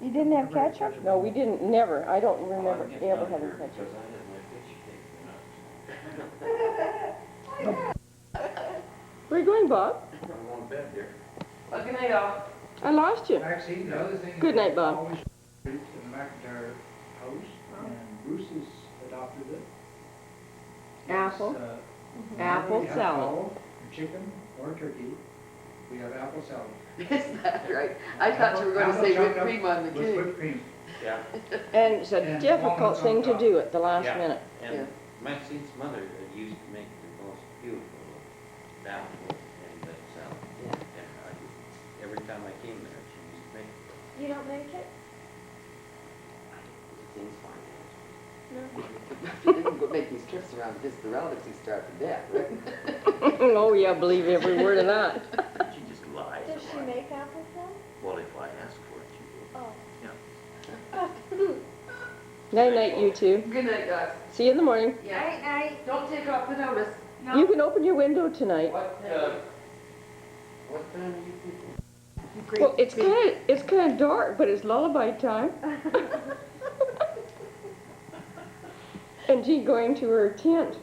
You didn't have Never had ketchup? No, we didn't, never. I don't remember Well, I guess ever not having here, ketchup. because I had my fish cake, Where are you going, Bob? I'm going to bed here. Well, good night, all. I lost you. Maxine, the other thing. Good night, Bob. Always in the McIntyre house, and Bruce has adopted it. Apple. It's, Apple we have salad. fowl, or chicken, or turkey. We have apple salad. Is that right? I thought you were going to say whipped cream on the With cake. whipped cream. Yeah, And it's a And difficult walnuts on thing to top. do at the last Yeah. minute. and Maxine's mother used to make the most beautiful apple and salad. Yeah. And every time I came there, she used to make it. You don't make it? Seems fine. No. If you didn't go make these trips around to visit the relatives, you starve to death, right? Oh, yeah, believe every word of that. She just lies. Does she make apple salad? Well, if I ask for it, she will. Oh. Night, night, you two. Good night, guys. See you in the morning. Yeah. Night, night. Don't take off the notice. You can open your window tonight. What time are you thinking? Well, it's kind of dark, but it's lullaby time. And G going to her tent.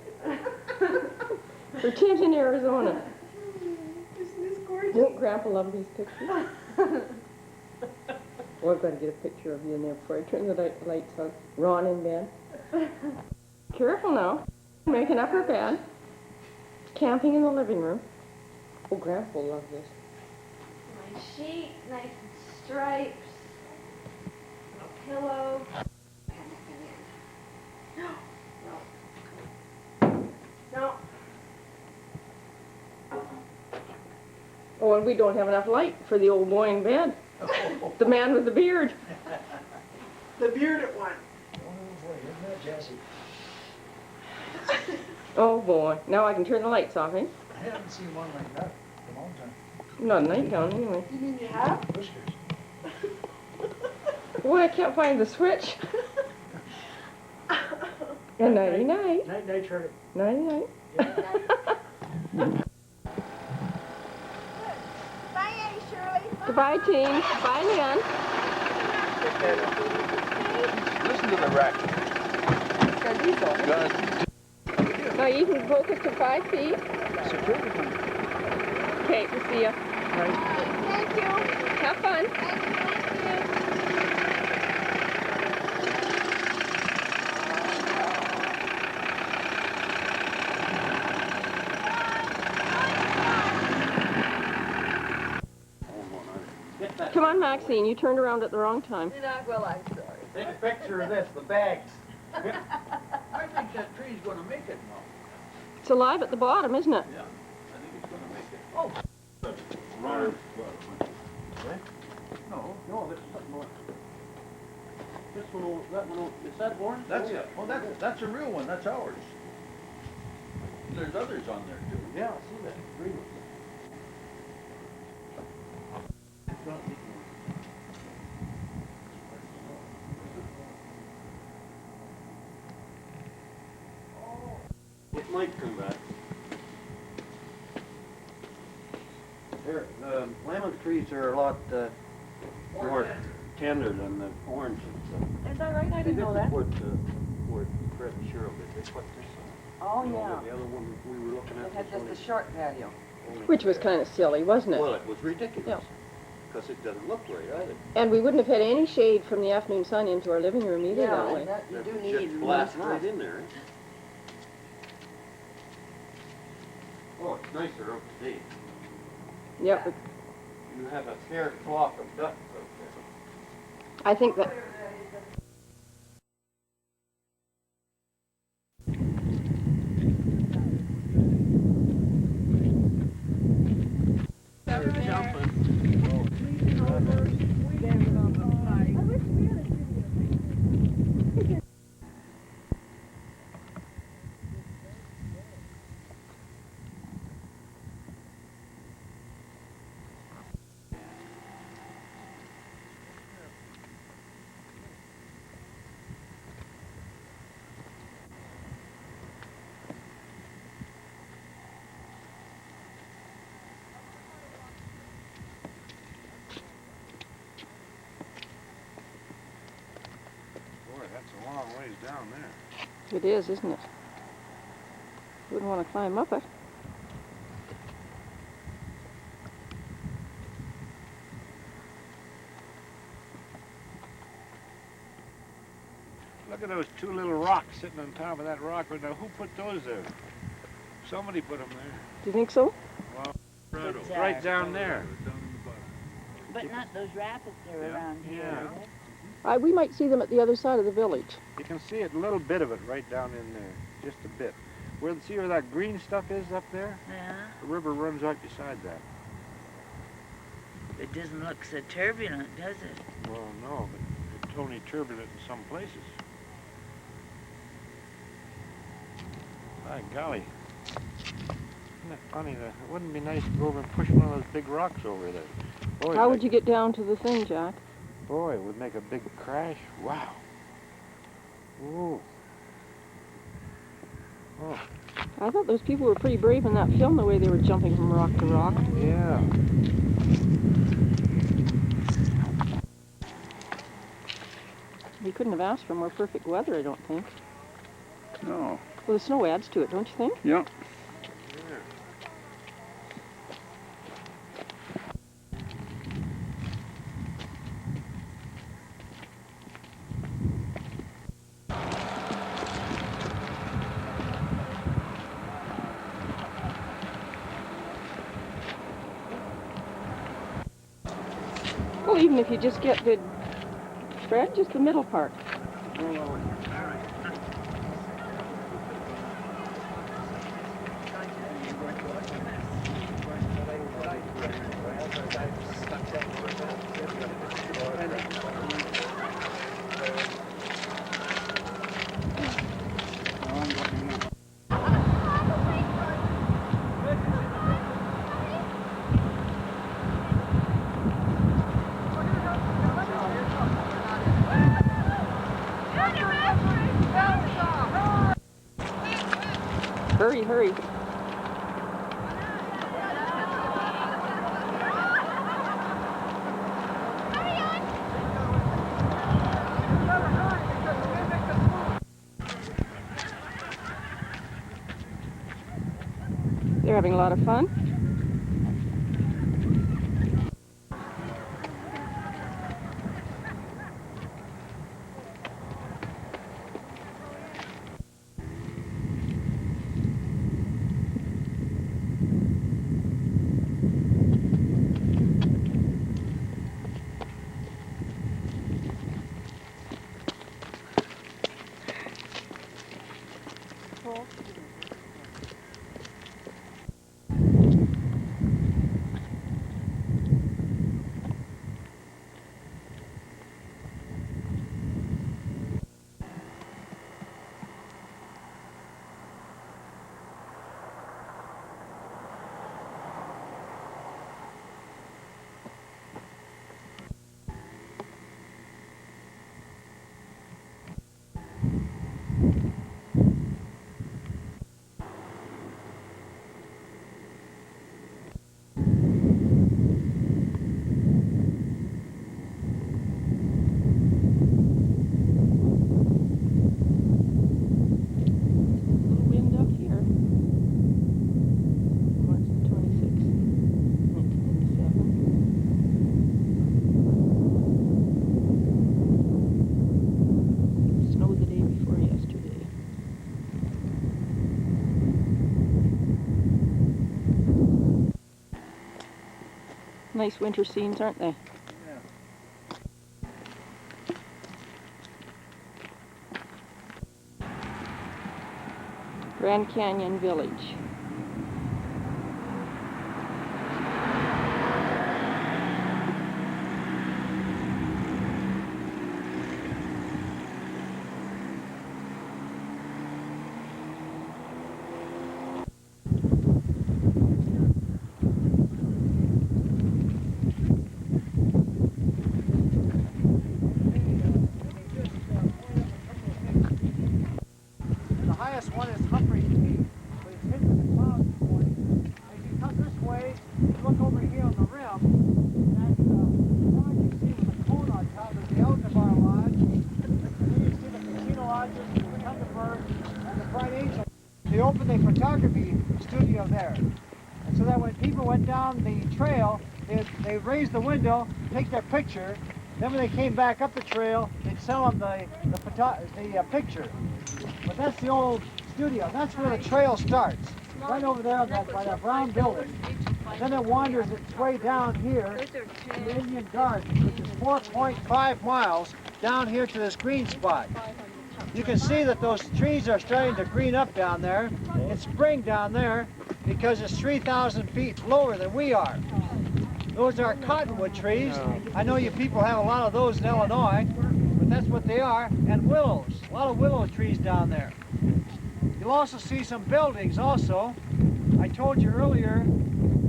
Her tent in Arizona. Isn't this gorgeous? Won't Grandpa love these pictures? Oh, I've got to get a picture of you in there before I turn the lights on. Ron in bed. Careful now. Making up her bed. Camping in the living room. Oh, Grandpa will love this. My sheet, nice and stripes. Little pillow. No. Oh, and we don't have enough light for the old boy in bed. The man with the beard. The bearded one. Oh, boy, isn't that Jesse? Oh, boy. Now I can turn the lights off, eh? I haven't seen one like that in a long time. Not a nightgown, anyway. You mean you have? Whiskers. Boy, I can't find the switch. And nighty-night. Night, Shirley. Nighty-night. Bye, Aunt Shirley. Goodbye, team. Bye, Leon. Listen to the racket. Now you can focus to 5 feet. Okay, we'll see ya. Thank you. Have fun. Come on, Maxine, you turned around at the wrong time. Well, I'm sorry. Take a picture of this, the bags. I think that tree's gonna make it now. It's alive at the bottom, isn't it? Yeah, I think it's gonna make it. Oh. No, this is something more. This one, that one, is that orange? That's it. Oh, that's a real one, that's ours. There's others on there too. Yeah, I see that, green one. It might come back. Here, the lemon trees are a lot more tender than the oranges. Is that right? I didn't know that. What Fred and Shirley did. They put this Oh, on. The other one we were looking at. It had was just only- a short patio. Which was kind of silly, wasn't it? Well, it was ridiculous. Yeah. Because it doesn't look right either. And we wouldn't have had any shade from the afternoon sun into our living room either, that way. You do It need just blast right in there. Oh, it's nicer up to date. Yep. You have a fair flock of ducks up there. I think that... Boy, that's a long ways down there. It is, isn't it? Wouldn't want to climb up it. Look at those two little rocks sitting on top of that rock. Now, who put those there? Somebody put them there. Do you think so? Well, right down there. But not those rapids that are around here. Yeah. We might see them at the other side of the village. You can see it, a little bit of it right down in there. Just a bit. See where that green stuff is up there? Yeah. The river runs right beside that. It doesn't look so turbulent, does it? Well, no, but it's only turbulent in some places. My golly. Isn't that funny? It wouldn't be nice to go over and push one of those big rocks over there. Boy, How would you get down to the thing, Jack? Boy, it would make a big crash. Wow. Ooh. Oh. I thought those people were pretty brave in that film, the way they were jumping from rock to rock. Yeah. We couldn't have asked for more perfect weather, I don't think. No. Well, the snow adds to it, don't you think? Yeah. Well, even if you just get the spread, just the middle part. Hurry, hurry. They're having a lot of fun. Nice winter scenes, aren't they? Grand Canyon Village. One is Humphrey's Peak, but it's hidden in the clouds this morning. As you come this way, look over here on the rim. That's one you see with the cone on top is the Altabar Lodge. And then you see the casino lodges, the Thunderbird, and the Bright Angel. They opened a photography studio there. And so that when people went down the trail, they raised the window, take their picture. Then when they came back up the trail, they'd sell them the picture. But that's the old studio. That's where the trail starts. Right over there by that brown building. And then it wanders its way down here to the Indian Gardens, which is 4.5 miles down here to this green spot. You can see that those trees are starting to green up down there. It's spring down there because it's 3,000 feet lower than we are. Those are cottonwood trees. I know you people have a lot of those in Illinois, but that's what they are. And willows, a lot of willow trees down there. You'll also see some buildings also. I told you earlier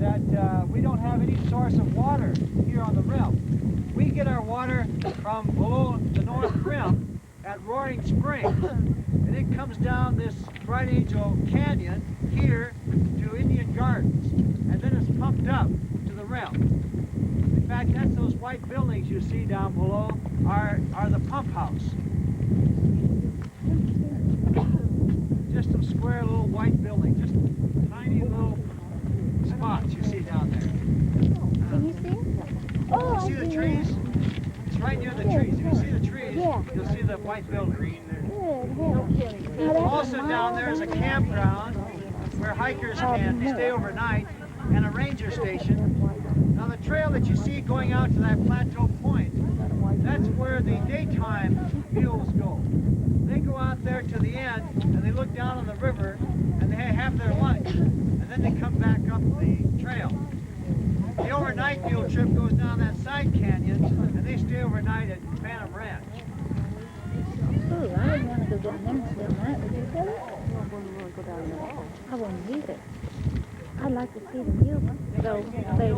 that we don't have any source of water here on the rim. We get our water from below the north rim at Roaring Spring. And it comes down this Bright Angel Canyon here to Indian Gardens. And then it's pumped up to the rim. In fact, that's those white buildings you see down below are the pump house. Just some square little white buildings, just tiny little spots you see down there. Can you see? Oh, you see the trees? It's right near the trees. If you see the trees, you'll see the white building. Also down there is a campground where hikers can stay overnight and a ranger station. Now the trail that you see going out to that plateau point, that's where the daytime mules go. They go out there to the end and they look down on the river and they have their lunch and then they come back up the trail. The overnight mule trip goes down that side canyon and they stay overnight at Phantom Ranch. Ooh, I didn't want to go down there and swim that. Would you go? I wouldn't go down there. I wouldn't either. I'd like to see the mule go later.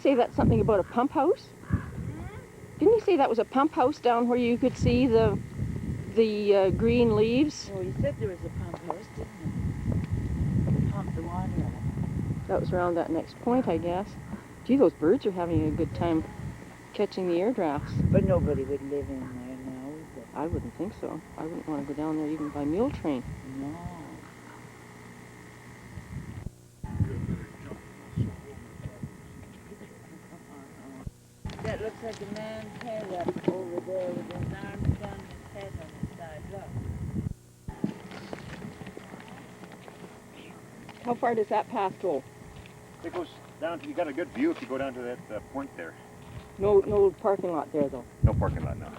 say that's something about a pump house? Didn't you say that was a pump house down where you could see the green leaves? Well, you said there was a pump house, didn't you? Pump the water out. That was around that next point, I guess. Gee, those birds are having a good time catching the air drafts. But nobody would live in there now, would they? I wouldn't think so. I wouldn't want to go down there even by mule train. No. That looks like a man's head up over there with his arms down his head on his side. Look. How far does that path go? It goes down to, you got a good view if you go down to that point there. No parking lot there, though. No parking lot now.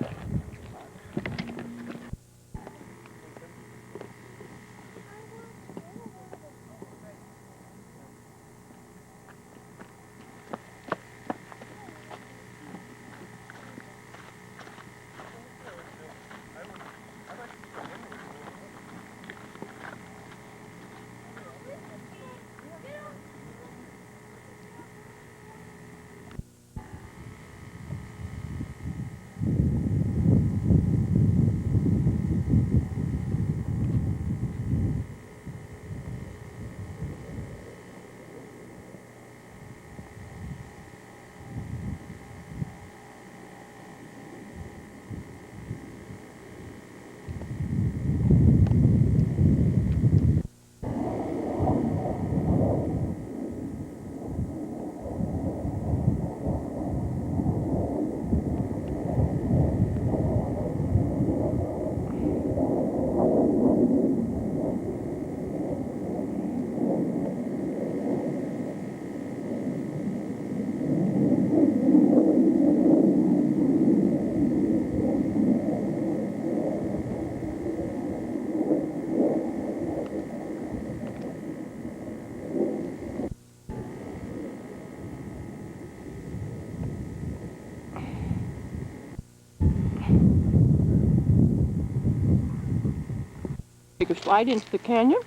Take a slide into the canyon?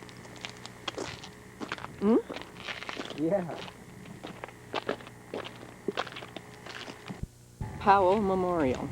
Hmm? Yeah. Powell Memorial.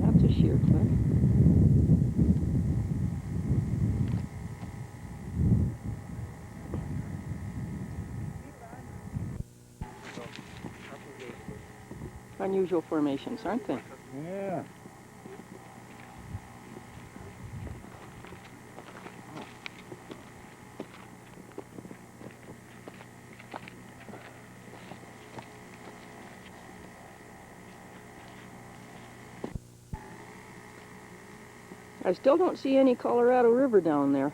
That's a sheer cliff. Unusual formations, aren't they? Yeah. I still don't see any Colorado River down there.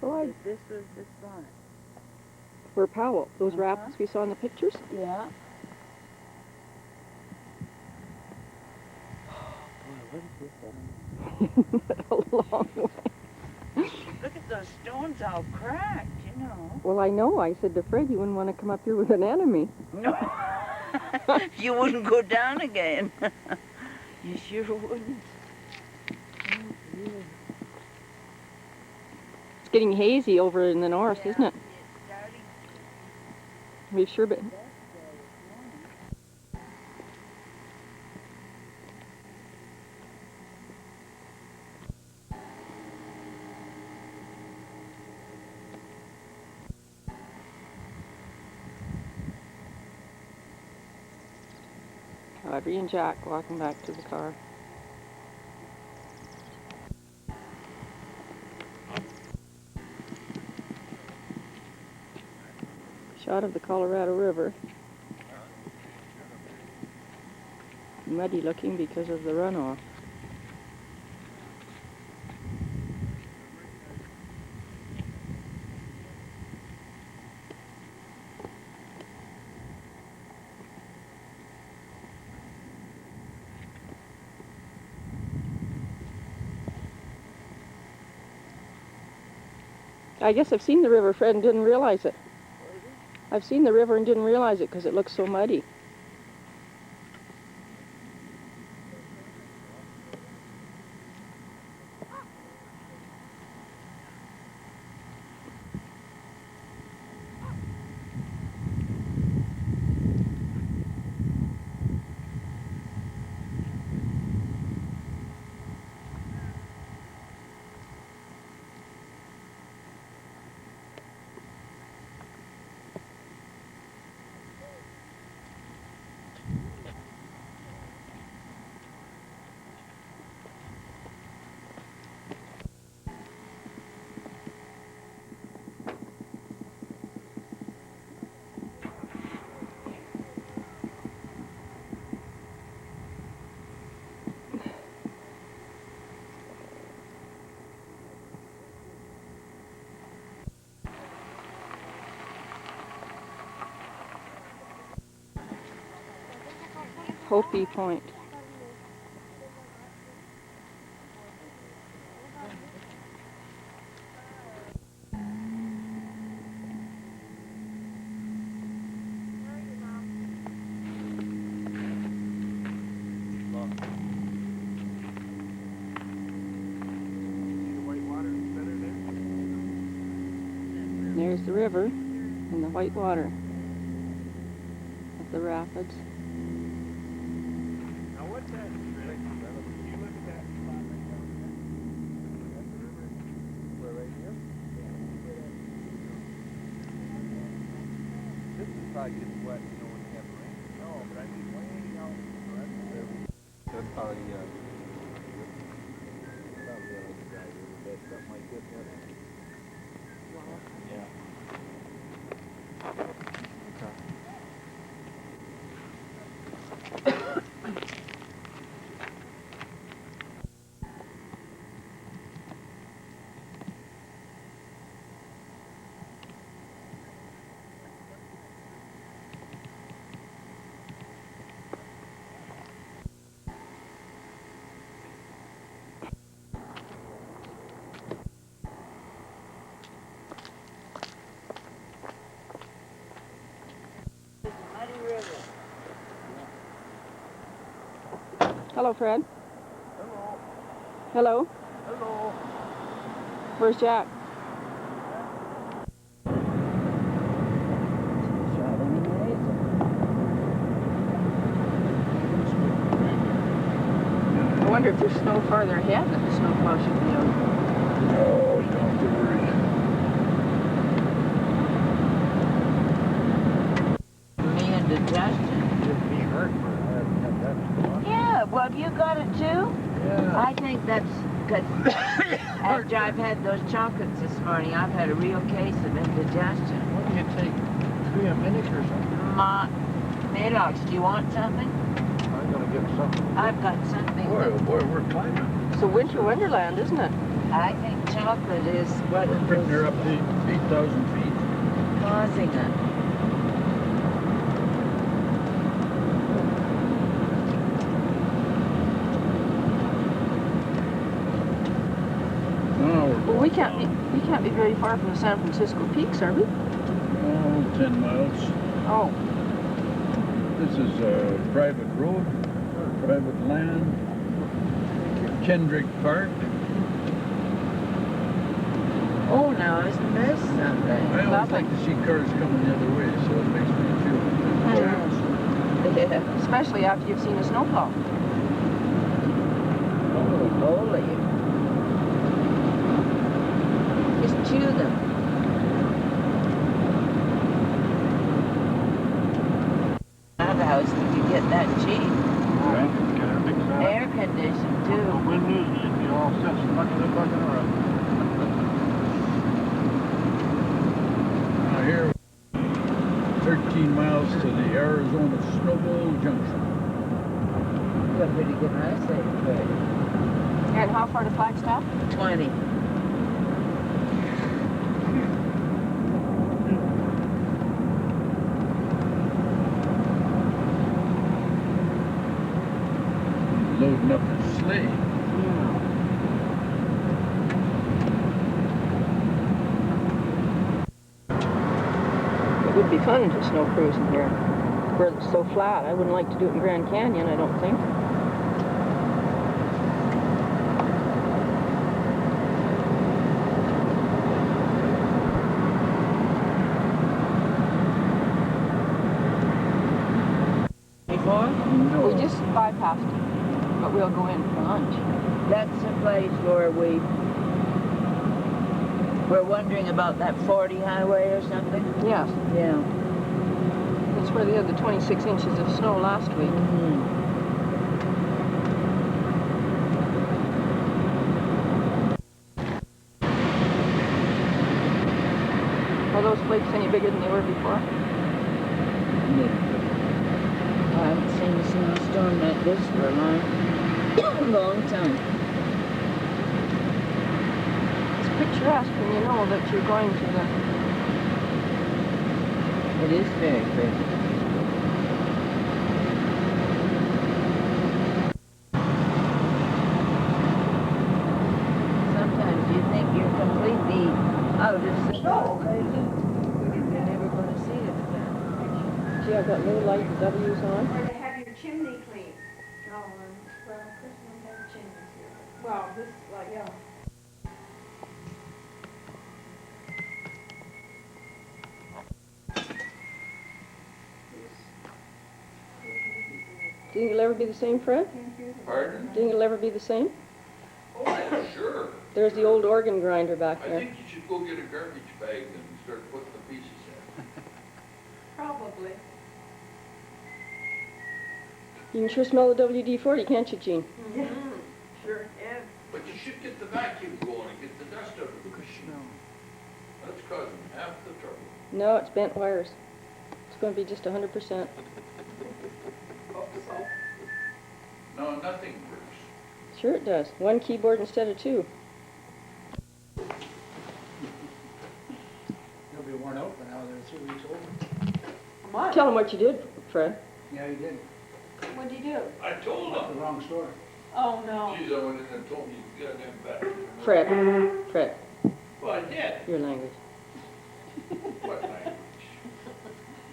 Oh, This was the spot. where Powell, those rapids we saw in the pictures? Yeah. Boy, what is this? A long way. Look at those stones all cracked, you know. Well, I know. I said to Fred, you wouldn't want to come up here with an enemy. No. You wouldn't go down again. You sure wouldn't. It's getting hazy over in the north, isn't it? We've sure been. Audrey and Jack walking back to the car. Out of the Colorado River. Muddy looking because of the runoff. I guess I've seen the river, Fred, and didn't realize it. I've seen the river and didn't realize it because it looks so muddy. Hopi Point. There's the river and the white water of the rapids. Now what's that? You look at that spot right down there. That's the river. Where, right here? This is probably gets wet, you know, when you have rain. No, but I mean way out. That's the river. That's probably probably like a dry river bed, something like this. Yeah. Hello, Fred. Hello. Hello. Hello. Where's Jack? I wonder if there's snow farther ahead that the snowplow should be out. No, you don't have to worry. Me and digestion. Give me heartburn. I haven't had that. Yeah, well, you got it too? Yeah. I think that's because after I've had those chocolates this morning, I've had a real case of indigestion. What do you take? 3 a minute or something? Maddox, do you want something? I'm gonna get something. I've got something. Boy, oh boy, we're climbing. It's a winter wonderland, isn't it? I think chocolate is what We're picking her up to 8,000 feet. causing it. Well, we can't be very far from the San Francisco Peaks, are we? Oh, 10 miles. Oh. This is a private road, private land, Kendrick Park. Oh, now isn't this something? I always like to see cars coming the other way, so it makes me feel Yeah. Especially after you've seen a snowplow. Oh, holy. Just chew them. Another house that you get that cheap. Air conditioned too. The windows and you all set bucket around. Now here, got a pretty good eyesight, Fred. And how far to Flagstaff? 20. Loading up the sleigh. It would be fun to snow cruise in here. Where it's so flat. I wouldn't like to do it in Grand Canyon, I don't think. Before? We just bypassed it, but we'll go in for lunch. That's the place where we're wondering about that 40 highway or something? Yes. Yeah. That's where they had the 26 inches of snow last week. Are those flakes any bigger than they were before? I haven't seen a snowstorm like this for a long time. It's picturesque when you know that you're going to the... It is very pretty. Sometimes you think you're completely out of snow. You're never going to see it again. See, I've got little light W's on. Or to have your chimney cleaned. Oh, well, Chris won't have chimneys here. Well, this, like, yeah. Do you think it'll ever be the same, Fred? Pardon? Do you think it'll ever be the same? Oh, yeah, sure. There's the old organ grinder back I there. think you should go get a garbage bag and start putting the pieces in. Probably. You can sure smell the WD-40, can't you, Gene? Yeah. Sure can. But you should get the vacuum going and get the dust out of the machine. That's causing half the trouble. No, it's bent wires. It's going to be just 100%. No, nothing works. Sure it does. One keyboard instead of two. They'll be worn out by now, they're 3 weeks old. Tell them what you did, Fred. Yeah, you did. What'd you do? I told The him. wrong store. Oh, no. Geez, I went in and told me you got them back. Fred. Well, I did. Your language. What language?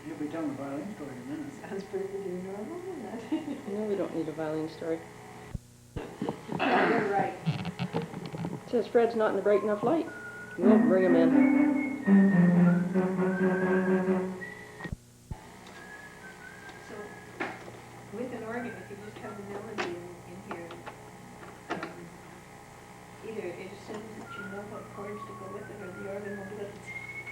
You'll be telling the violin story in a minute. Sounds pretty normal, doesn't it? No, we don't need a violin story. You're right. It says Fred's not in the bright enough light. We won't bring him in. So, with an organ, if you just have the melody in here, either it assumes that you know what chords to go with it, or the organ will do it.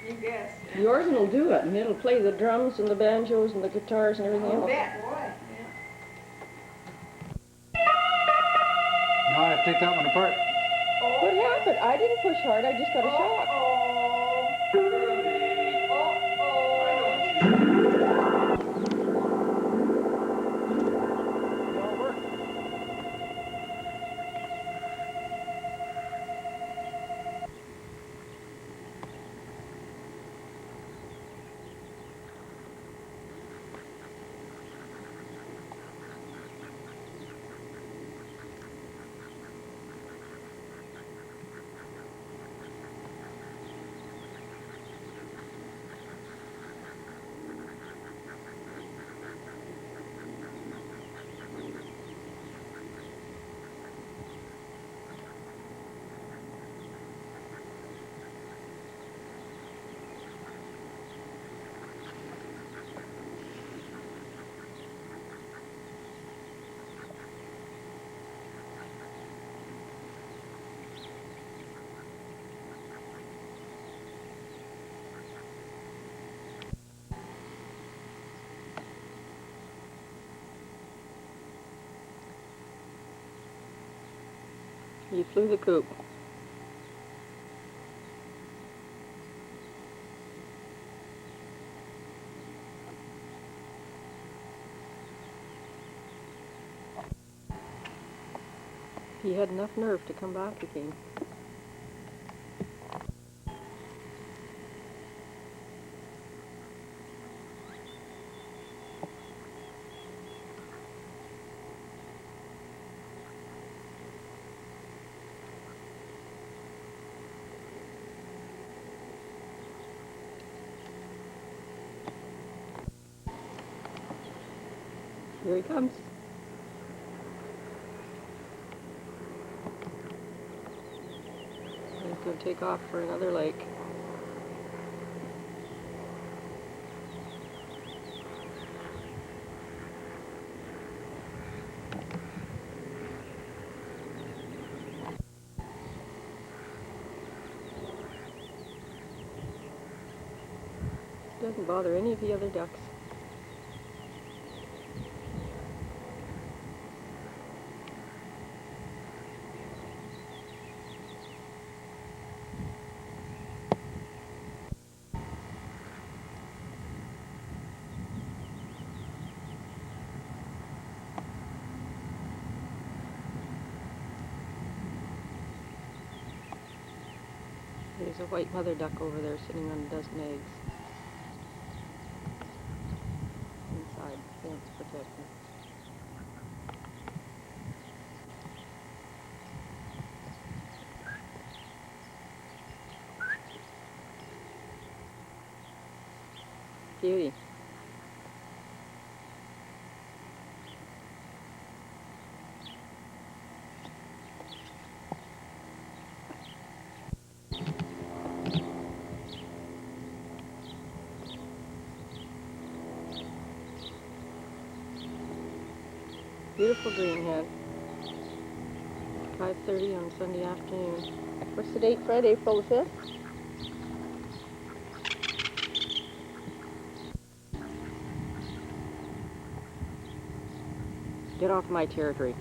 You guess. The organ will do it, and it'll play the drums and the banjos and the guitars and everything else. Bet, boy. Now I have to take that one apart. What happened? I didn't push hard. I just got a shock. You flew the coop. he had enough nerve to come back again. Here he comes. He's going to take off for another lake. Doesn't bother any of the other ducks. There's a white mother duck over there sitting on a dozen eggs. Inside, fence protected. Beauty. Beautiful greenhead. 5:30 on Sunday afternoon. What's the date, Fred? April the 5th? Get off my territory.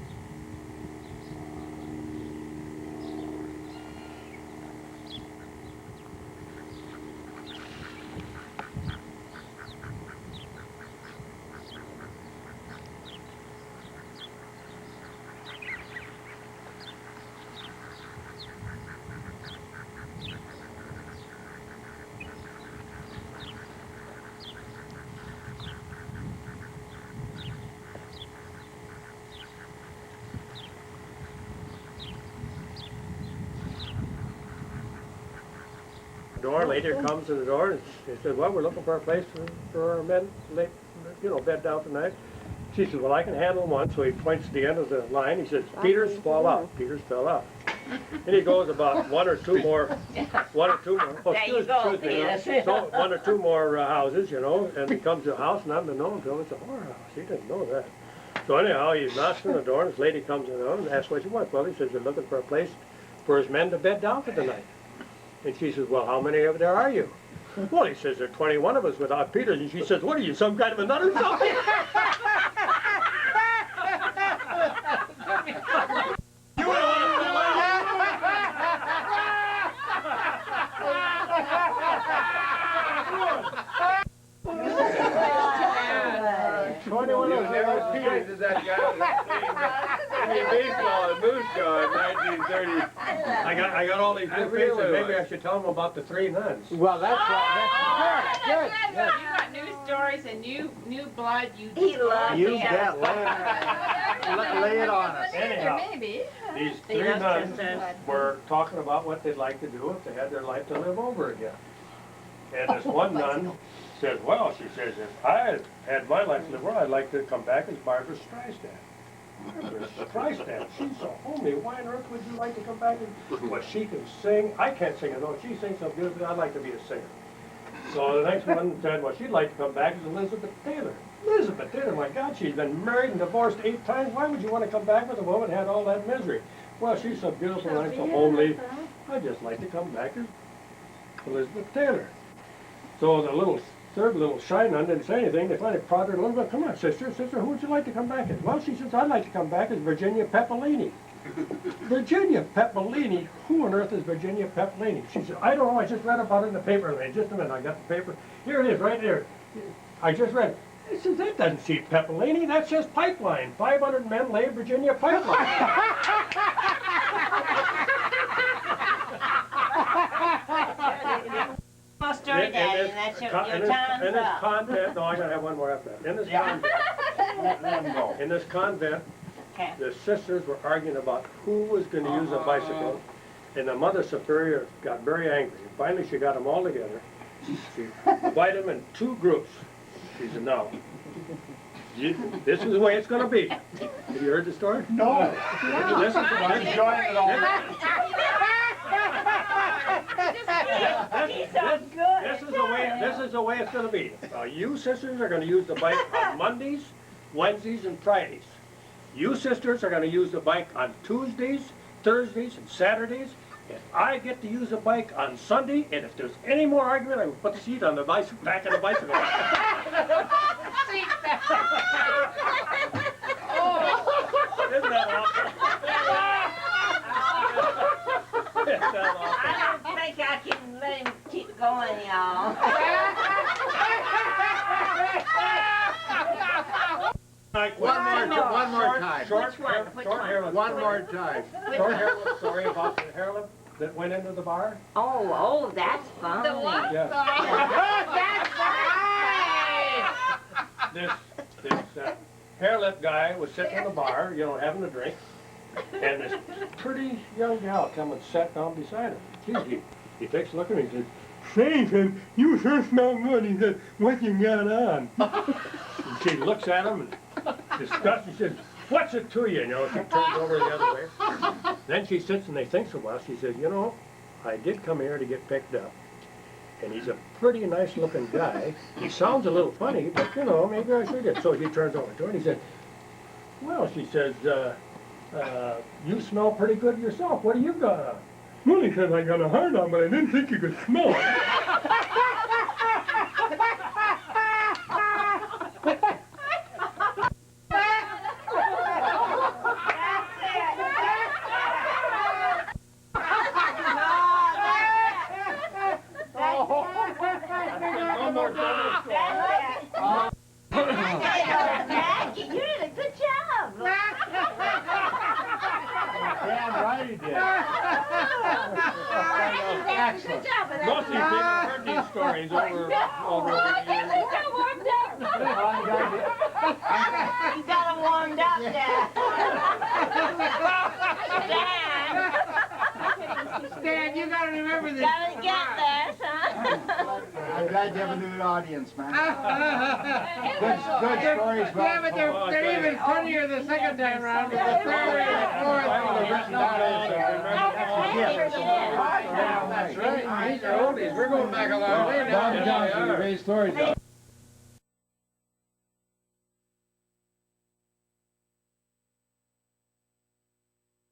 Door, lady comes to the door and she says, well, we're looking for a place for our men to bed down tonight. She says, well, I can handle one. So he points to the end of the line. He says, Peters, fall out. Peters fell out. And he goes about one or two more, oh, excuse me, so one or two more houses, and he comes to a house, and I'm to know him till it's a whorehouse. He didn't know that. So anyhow, he's knocking on the door, and this lady comes in and asks what she wants. Well, he says, they're looking for a place for his men to bed down for the night. And she says, well, how many of there are you? Well, he says, there are 21 of us without Peters. And she says, what are you, some kind of a nut or something? You want to Peters is that guy with baseball at Moose Jaw in 1930. I got all these new faces. Maybe I should tell them about the three nuns. Well, that's good. You got new stories and new blood. You bet. Lay it on us. Anyhow, maybe. these three nuns were talking about what they'd like to do if they had their life to live over again. And this one nun says, well, she says, if I had my life to live over, I'd like to come back as Barbara Streisand. Barbara Streisand, she's so homely. Why on earth would you like to come back? Well, she can sing. I can't sing a note. She sings so beautifully. I'd like to be a singer. So the next one said, well, she'd like to come back as Elizabeth Taylor. Elizabeth Taylor, my God, she's been married and divorced 8 times. Why would you want to come back with a woman who had all that misery? Well, she's so beautiful and I'm so homely. I'd just like to come back as Elizabeth Taylor. So the third little shy nun didn't say anything. They finally prodded her a little bit. Come on, sister, who would you like to come back as? Well, she says, I'd like to come back as Virginia Peppolini. Virginia Peppolini? Who on earth is Virginia Peppolini? She said, I don't know, I just read about it in the paper. Just a minute, I got the paper. Here it is, right there. I just read it. It says, that doesn't see Peppolini, that says pipeline. 500 men lay Virginia pipeline. That's your In this time's up. convent, no, I gotta have one more after that. In this convent, Let them go. in this convent, Okay. the sisters were arguing about who was gonna use a bicycle, and the Mother Superior got very angry. Finally, she got them all together. She divided them in 2 groups. She said, "No, this is the way it's gonna be." Have you heard the story? No. This is the I'm enjoying it all. This is the way it's gonna be. You sisters are gonna use the bike on Mondays, Wednesdays, and Fridays. You sisters are gonna use the bike on Tuesdays, Thursdays, and Saturdays. And I get to use the bike on Sunday, and if there's any more argument, I will put the seat on the bicycle, back of the bicycle. Oh, isn't that awesome? Isn't that awesome? I don't think I can let him keep going, y'all. One more time. Short, Which one? Which one? hairless One story. more time. Short hairless story about the hairless that went into the bar. Oh, that's funny. The what? Yes. That's This hairless guy was sitting in the bar, you know, having a drink, and this pretty young gal come and sat down beside him. Gee, he takes a look at me and says, "Say," he said, "you sure smell good." He said, "What you got on?" And she looks at him and disgusted. She says, "What's it to you?" You know, she turns over the other way. Then she sits and they think a while. She says, "You know, I did come here to get picked up. And he's a pretty nice looking guy. He sounds a little funny, but you know, maybe I should get." So he turns over to her and he said, "Well," she says, "you smell pretty good yourself. What do you got on?" "Well," he says, "I got a heart on, but I didn't think you could smell it." Jackie, you did a good job. Damn right he did. Good job with that. Most of these people have heard these stories over the years. You got him warmed up, Dad. Stan, you gotta remember this. Gotta get this, huh? I'm glad you have a new audience, man. Good stories, but... Yeah, but they're even funnier the second time around. The third and fourth. That's right. These are oldies. We're going back a long way now. Tom Johnson, great stories.